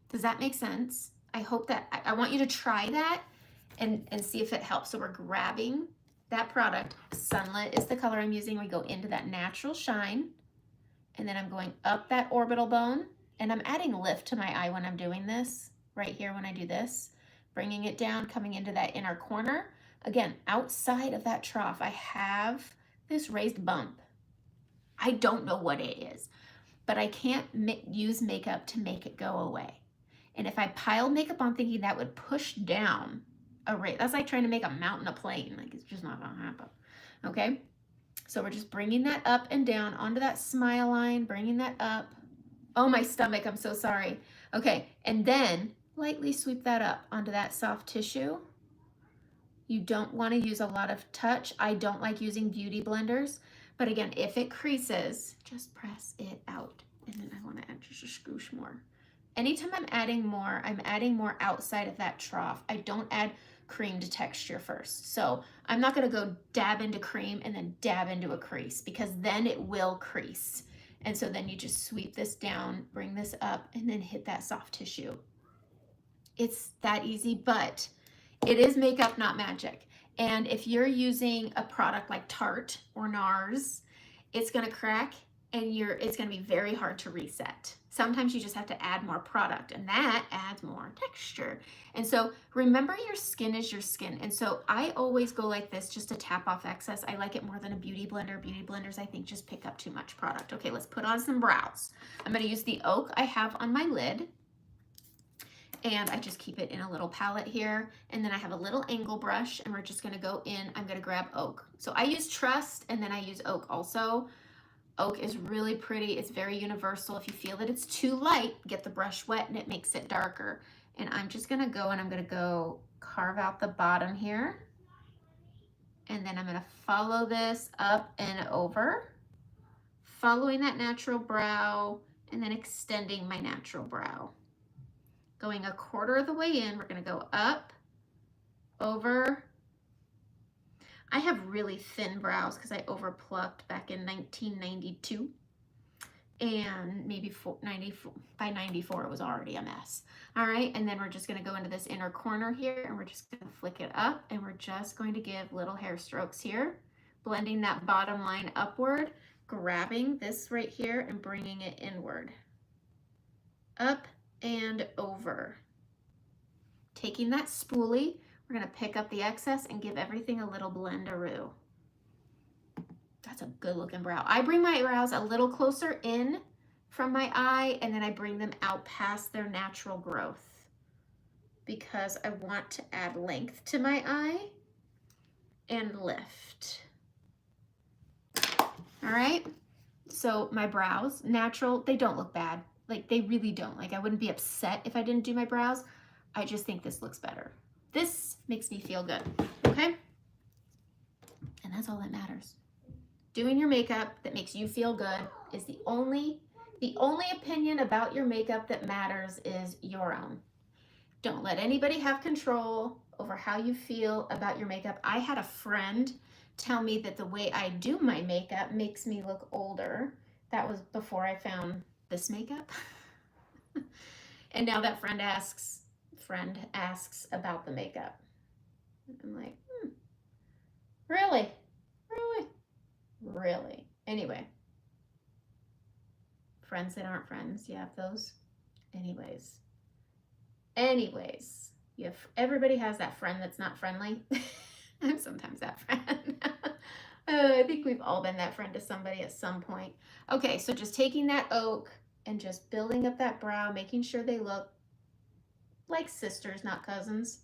Does that make sense? I hope that, I want you to try that and see if it helps. So we're grabbing that product. Sunlit is the color I'm using. We go into that natural shine, and then I'm going up that orbital bone, and I'm adding lift to my eye when I'm doing this, right here when I do this, bringing it down, coming into that inner corner. Again, outside of that trough, I have this raised bump. I don't know what it is, but I can't use makeup to make it go away. And if I piled makeup on thinking that would push down a rate, that's like trying to make a mountain a plane. Like, it's just not gonna happen, okay? So we're just bringing that up and down onto that smile line, bringing that up. Oh, my stomach, I'm so sorry. Okay, and then lightly sweep that up onto that soft tissue. You don't want to use a lot of touch. I don't like using beauty blenders, but again, if it creases, just press it out. And then I want to add just a scoosh more. Anytime I'm adding more outside of that trough. I don't add cream to texture first. So I'm not going to go dab into cream and then dab into a crease, because then it will crease. And so then you just sweep this down, bring this up, and then hit that soft tissue. It's that easy, but it is makeup, not magic. And if you're using a product like Tarte or NARS, it's gonna crack, and it's gonna be very hard to reset. Sometimes you just have to add more product, and that adds more texture. And so remember, your skin is your skin. And so I always go like this just to tap off excess. I like it more than a beauty blender. Beauty blenders, I think, just pick up too much product. Okay, let's put on some brows. I'm gonna use the Oak I have on my lid, and I just keep it in a little palette here. And then I have a little angle brush, and we're just gonna go in. I'm gonna grab Oak. So I use Trust, and then I use Oak also. Oak is really pretty. It's very universal. If you feel that it's too light, get the brush wet and it makes it darker. And I'm just gonna go, and I'm gonna go carve out the bottom here. And then I'm gonna follow this up and over, following that natural brow, and then extending my natural brow. Going a quarter of the way in, we're gonna go up, over. I have really thin brows because I overplucked back in 1992. And maybe by 94 it was already a mess. All right, and then we're just going to go into this inner corner here, and we're just going to flick it up, and we're just going to give little hair strokes here, blending that bottom line upward, grabbing this right here and bringing it inward, up and over. Taking that spoolie, we're going to pick up the excess and give everything a little blendaroo. That's a good looking brow. I bring my brows a little closer in from my eye, and then I bring them out past their natural growth because I want to add length to my eye and lift. All right, so my brows, natural, they don't look bad. Like, they really don't. Like, I wouldn't be upset if I didn't do my brows. I just think this looks better. This makes me feel good, okay? And that's all that matters. Doing your makeup that makes you feel good is the only opinion about your makeup that matters is your own. Don't let anybody have control over how you feel about your makeup. I had a friend tell me that the way I do my makeup makes me look older. That was before I found this makeup. And now that friend asks about the makeup. I'm like, really? Really? Anyway, friends that aren't friends, you have those? Anyways, everybody has that friend that's not friendly. I'm sometimes that friend. I think we've all been that friend to somebody at some point. Okay, so just taking that oak and just building up that brow, making sure they look like sisters, not cousins,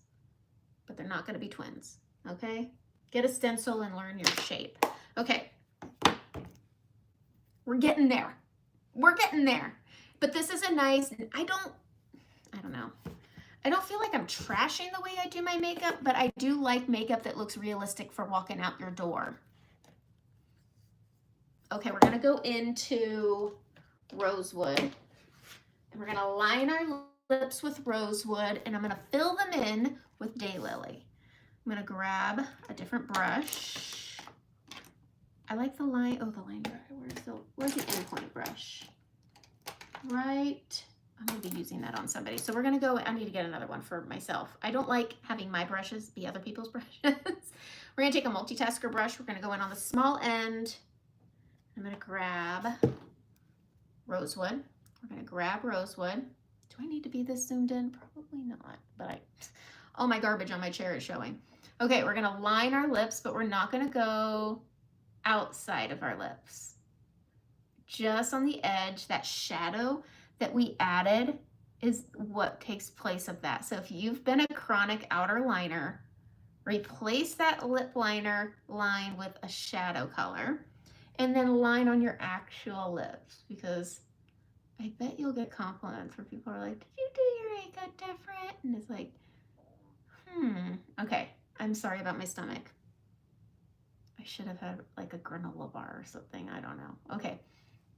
but they're not going to be twins, okay? Get a stencil and learn your shape. Okay. We're getting there. We're getting there. But this is a nice, I don't know. I don't feel like I'm trashing the way I do my makeup, but I do like makeup that looks realistic for walking out your door. Okay, we're gonna go into Rosewood, and we're gonna line our lips with Rosewood, and I'm gonna fill them in with Daylily. I'm gonna grab a different brush. I like the line, the line brush, where's the endpoint brush? Right, I'm gonna be using that on somebody. So we're gonna go, I need to get another one for myself. I don't like having my brushes be other people's brushes. We're gonna take a multitasker brush. We're gonna go in on the small end. I'm gonna grab Rosewood. We're gonna grab Rosewood. Do I need to be this zoomed in? Probably not, but all my garbage on my chair is showing. Okay, we're gonna line our lips, but we're not gonna go outside of our lips. Just on the edge, that shadow that we added is what takes place of that. So if you've been a chronic outer liner, replace that lip liner line with a shadow color and then line on your actual lips, because I bet you'll get compliments where people are like, did you do your makeup different? And it's like, okay, I'm sorry about my stomach. I should have had like a granola bar or something. I don't know. Okay.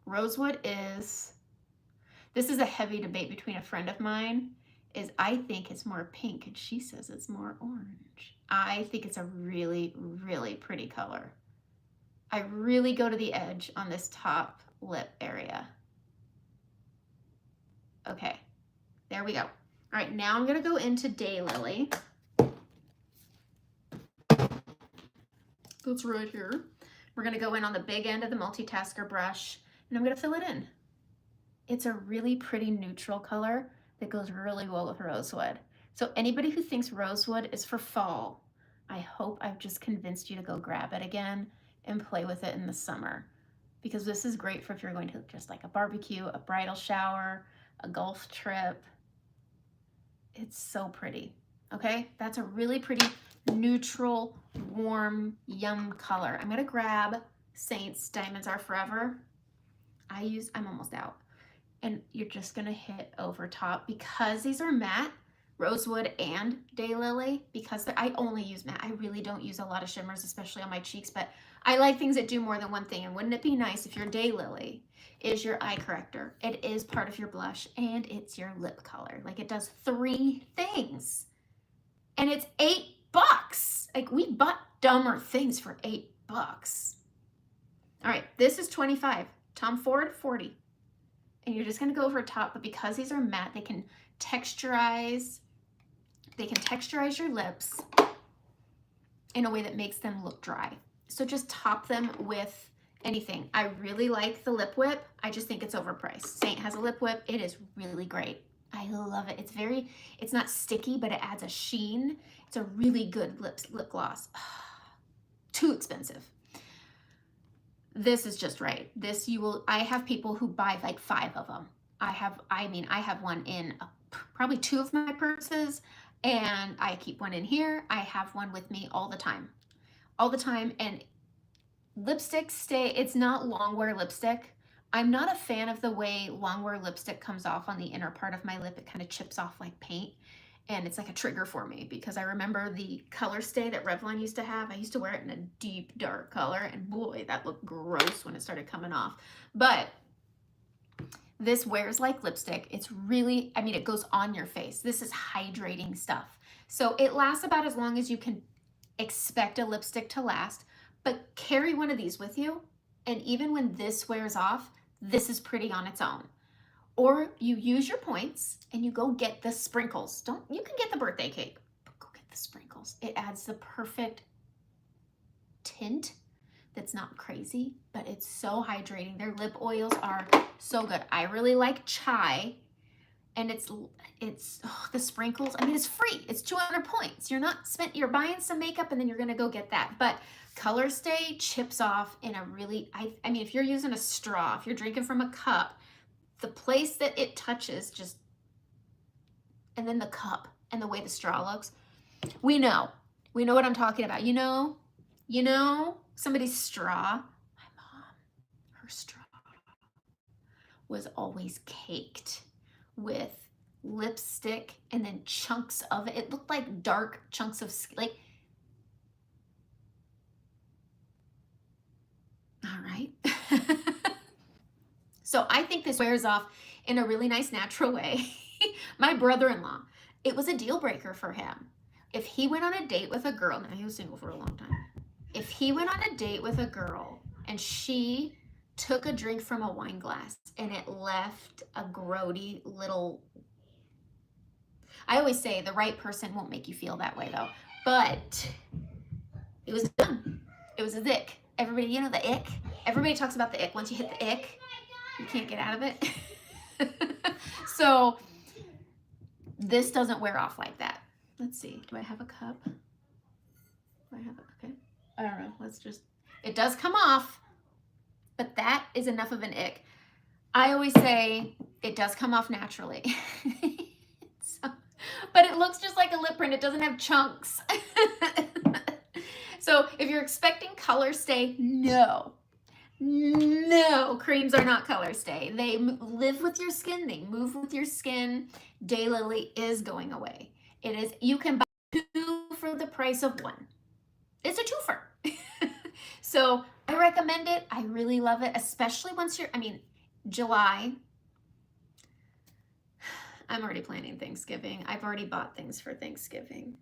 Rosewood this is a heavy debate between a friend of mine. I think it's more pink and she says it's more orange. I think it's a really, really pretty color. I really go to the edge on this top lip area. Okay, there we go. All right, now I'm gonna go into Daylily. That's right here. We're gonna go in on the big end of the multitasker brush, and I'm gonna fill it in. It's a really pretty neutral color that goes really well with Rosewood. So anybody who thinks Rosewood is for fall, I hope I've just convinced you to go grab it again and play with it in the summer, because this is great for if you're going to just like a barbecue, a bridal shower, a golf trip. It's so pretty, okay? That's a really pretty neutral, warm, yum color. I'm gonna grab Saints Diamonds Are Forever. I'm almost out. And you're just gonna hit over top. Because these are matte, Rosewood and Daylily, because I only use matte. I really don't use a lot of shimmers, especially on my cheeks, but I like things that do more than one thing. And wouldn't it be nice if your Daylily is your eye corrector, it is part of your blush, and it's your lip color. Like, it does 3 things. And it's $8. Like, we bought dumber things for $8. All right, this is 25. Tom Ford, 40. And you're just gonna go over top, but because these are matte, they can texturize your lips in a way that makes them look dry. So just top them with anything. I really like the lip whip. I just think it's overpriced. Saint has a lip whip. It is really great. I love it. It's not sticky, but it adds a sheen. It's a really good lip gloss. Too expensive. This is just right. I have people who buy like 5 of them. I have one in probably 2 of my purses, and I keep one in here. I have one with me all the time. And lipsticks it's not long wear lipstick. I'm not a fan of the way long wear lipstick comes off on the inner part of my lip. It kind of chips off like paint, and it's like a trigger for me because I remember the color stay that Revlon used to have. I used to wear it in a deep dark color, and boy, that looked gross when it started coming off. But this wears like lipstick. It's really, it goes on your face. This is hydrating stuff. So it lasts about as long as you can expect a lipstick to last, but carry one of these with you. And even when this wears off, this is pretty on its own. Or you use your points and you go get the sprinkles. You can get the birthday cake, but go get the sprinkles. It adds the perfect tint that's not crazy, but it's so hydrating. Their lip oils are so good. I really like chai, and it's the sprinkles. It's free. It's 200 points. You're buying some makeup and then you're gonna go get that. But color stay chips off in a really, if you're using a straw, if you're drinking from a cup, the place that it touches and then the cup and the way the straw looks, we know what I'm talking about. You know somebody's straw. My mom, her straw was always caked with lipstick and then chunks of it. It looked like dark chunks of all right. So I think this wears off in a really nice natural way. My brother-in-law, it was a deal breaker for him. If he went on a date with a girl, now he was single for a long time. If he went on a date with a girl and she took a drink from a wine glass and it left a grody little, I always say the right person won't make you feel that way though, but it was done. It was a ick. Everybody, the ick? Everybody talks about the ick. Once you hit the ick, you can't get out of it. So this doesn't wear off like that. Let's see. Do I have a cup? Okay. I don't know. It does come off, but that is enough of an ick. I always say it does come off naturally. But it looks just like a lip print. It doesn't have chunks. So if you're expecting color stay, no, creams are not color stay. They live with your skin. They move with your skin. Daylily is going away. You can buy 2 for the price of 1. It's a twofer. So I recommend it. I really love it, especially once July. I'm already planning Thanksgiving. I've already bought things for Thanksgiving.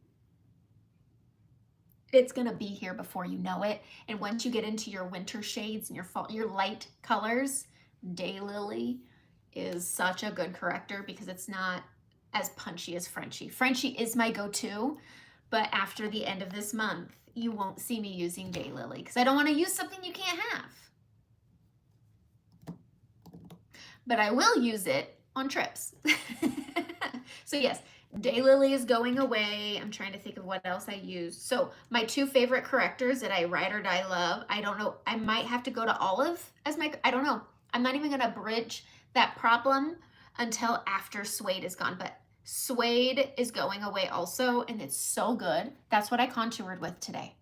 It's gonna be here before you know it. And once you get into your winter shades and your light colors, Daylily is such a good corrector because it's not as punchy as Frenchie. Frenchie is my go-to, but after the end of this month, you won't see me using Daylily because I don't want to use something you can't have. But I will use it on trips. So yes, Daylily is going away. I'm trying to think of what else I use. So my 2 favorite correctors that I ride or die love, I don't know, I might have to go to Olive as I don't know. I'm not even gonna bridge that problem until after Suede is gone, but Suede is going away also, and it's so good. That's what I contoured with today.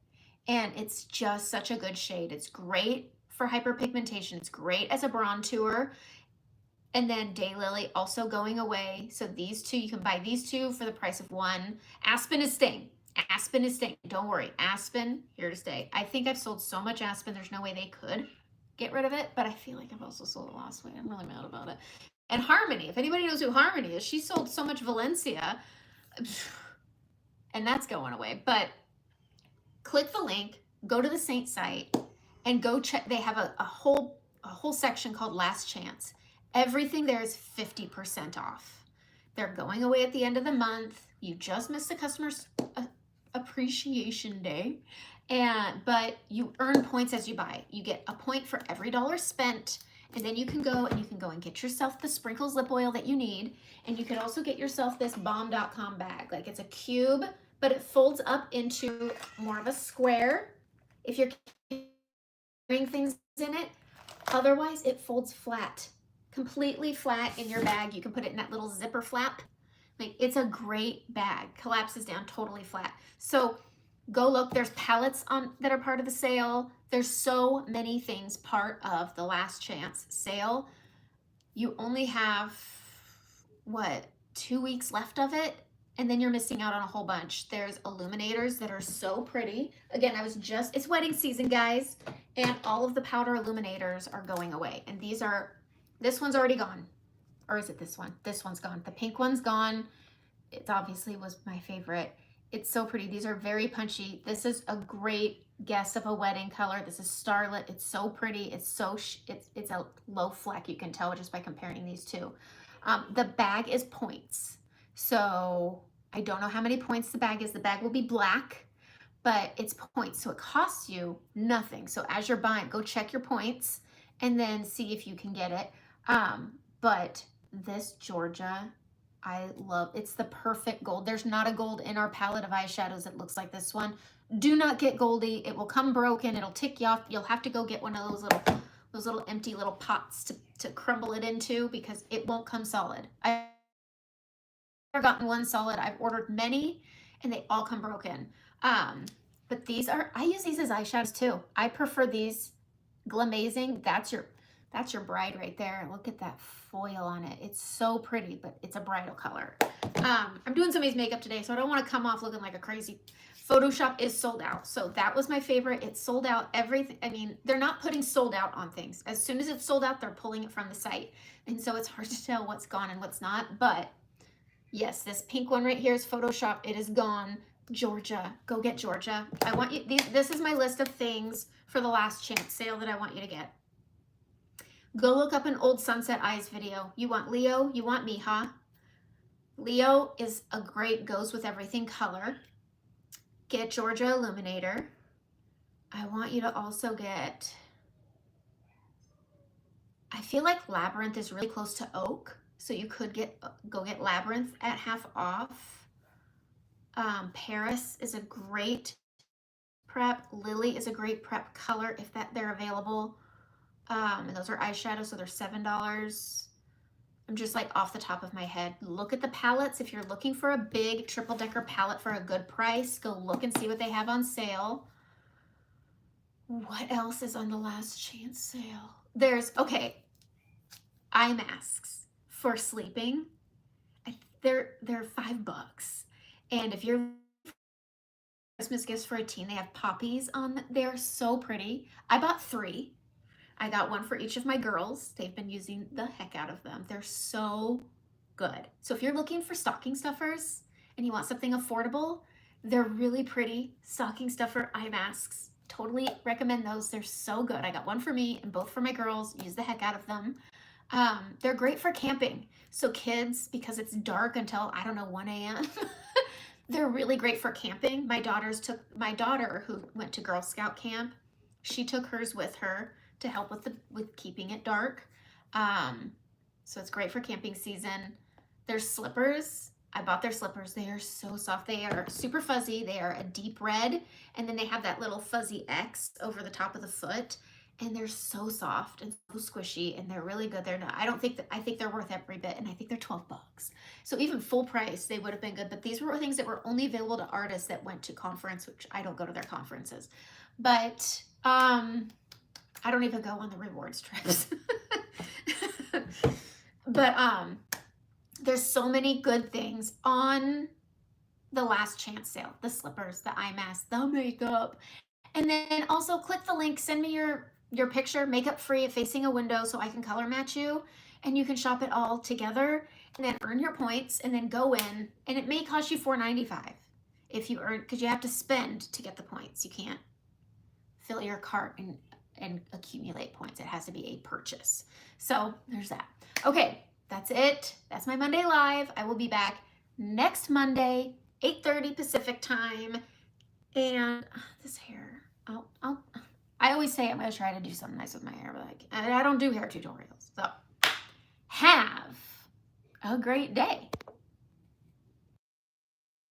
And it's just such a good shade. It's great for hyperpigmentation. It's great as a bronzer. And then Daylily also going away. So these two, you can buy these two for the price of one. Aspen is staying. Aspen is staying. Don't worry. Aspen, here to stay. I think I've sold so much Aspen, there's no way they could get rid of it, but I feel like I've also sold a lot of weight. I'm really mad about it. And Harmony, if anybody knows who Harmony is, she sold so much Valencia, and that's going away. But click the link, go to the Saint site, and go check. They have a whole section called Last Chance. Everything there is 50% off. They're going away at the end of the month. You just missed the customer's appreciation day, but you earn points as you buy. You get a point for every dollar spent, and then you can go and get yourself the Sprinkles lip oil that you need, and you can also get yourself this bomb.com bag. Like, it's a cube, but it folds up into more of a square if you're carrying things in it. Otherwise, it folds flat, completely flat in your bag. You can put it in that little zipper flap. Like, it's a great bag, collapses down totally flat. So go look, there's palettes on that are part of the sale. There's so many things part of the Last Chance sale. You only have, what, 2 weeks left of it, and then you're missing out on a whole bunch. There's illuminators that are so pretty. Again, it's wedding season, guys, and all of the powder illuminators are going away. And this one's already gone. Or is it this one? This one's gone. The pink one's gone. It obviously was my favorite. It's so pretty. These are very punchy. This is a great guess of a wedding color. This is Starlit. It's so pretty. It's a low fleck. You can tell just by comparing these two. The bag is points. So I don't know how many points the bag is. The bag will be black, but it's points. So it costs you nothing. So as you're buying, go check your points and then see if you can get it. But this Georgia, I love. It's the perfect gold. There's not a gold in our palette of eyeshadows that looks like this one. Do not get Goldie. It will come broken. It'll tick you off. You'll have to go get one of those little empty little pots to crumble it into, because it won't come solid. I've never gotten one solid. I've ordered many and they all come broken. But I use these as eyeshadows too. I prefer these. Glumazing, that's your bride right there. Look at that foil on it. It's so pretty, but it's a bridal color. I'm doing somebody's makeup today, so I don't want to come off looking like a crazy. Photoshop is sold out. So that was my favorite. It's sold out. Everything. I mean, they're not putting sold out on things. As soon as it's sold out, they're pulling it from the site. And so it's hard to tell what's gone and what's not. But yes, this pink one right here is Photoshop. It is gone. Georgia, go get Georgia. I want you, this is my list of things for the Last Chance sale that I want you to get. Go look up an old Sunset Eyes video. You want Leo, you want me, huh? Leo is a great goes with everything color. Get Georgia Illuminator. I want you to also get, I feel like Labyrinth is really close to Oak, so you could go get Labyrinth at half off. Paris is a great prep. Lily is a great prep color if they're available. And those are eyeshadows, so they're $7. I'm just like off the top of my head. Look at the palettes. If you're looking for a big triple decker palette for a good price, go look and see what they have on sale. What else is on the Last Chance sale? Okay, eye masks for sleeping. They're $5. And if you're Christmas gifts for a teen, they have poppies on. They're so pretty. I bought 3. I got one for each of my girls. They've been using the heck out of them. They're so good. So if you're looking for stocking stuffers and you want something affordable, they're really pretty stocking stuffer eye masks. Totally recommend those. They're so good. I got one for me and both for my girls. Use the heck out of them. They're great for camping. So kids, because it's dark until, I don't know, 1 a.m. They're really great for camping. My daughter who went to Girl Scout camp, she took hers with her to help with keeping it dark. So it's great for camping season. There's slippers. I bought their slippers. They are so soft. They are super fuzzy. They are a deep red, and then they have that little fuzzy X over the top of the foot. And they're so soft and so squishy, and they're really good. I think they're worth every bit, and I think they're $12. So even full price, they would have been good. But these were things that were only available to artists that went to conference, which I don't go to their conferences. But I don't even go on the rewards trips. But there's so many good things on the last chance sale. The slippers, the eye mask, the makeup. And then also click the link, send me your picture, makeup free, facing a window so I can color match you. And you can shop it all together and then earn your points and then go in. And it may cost you $4.95 if you earn, because you have to spend to get the points. You can't fill your cart and accumulate points. It has to be a purchase. So there's that. Okay, that's it. That's my Monday Live. I will be back next Monday, 8:30 Pacific time. And this hair, I always say I'm going to try to do something nice with my hair, but I don't do hair tutorials. So have a great day.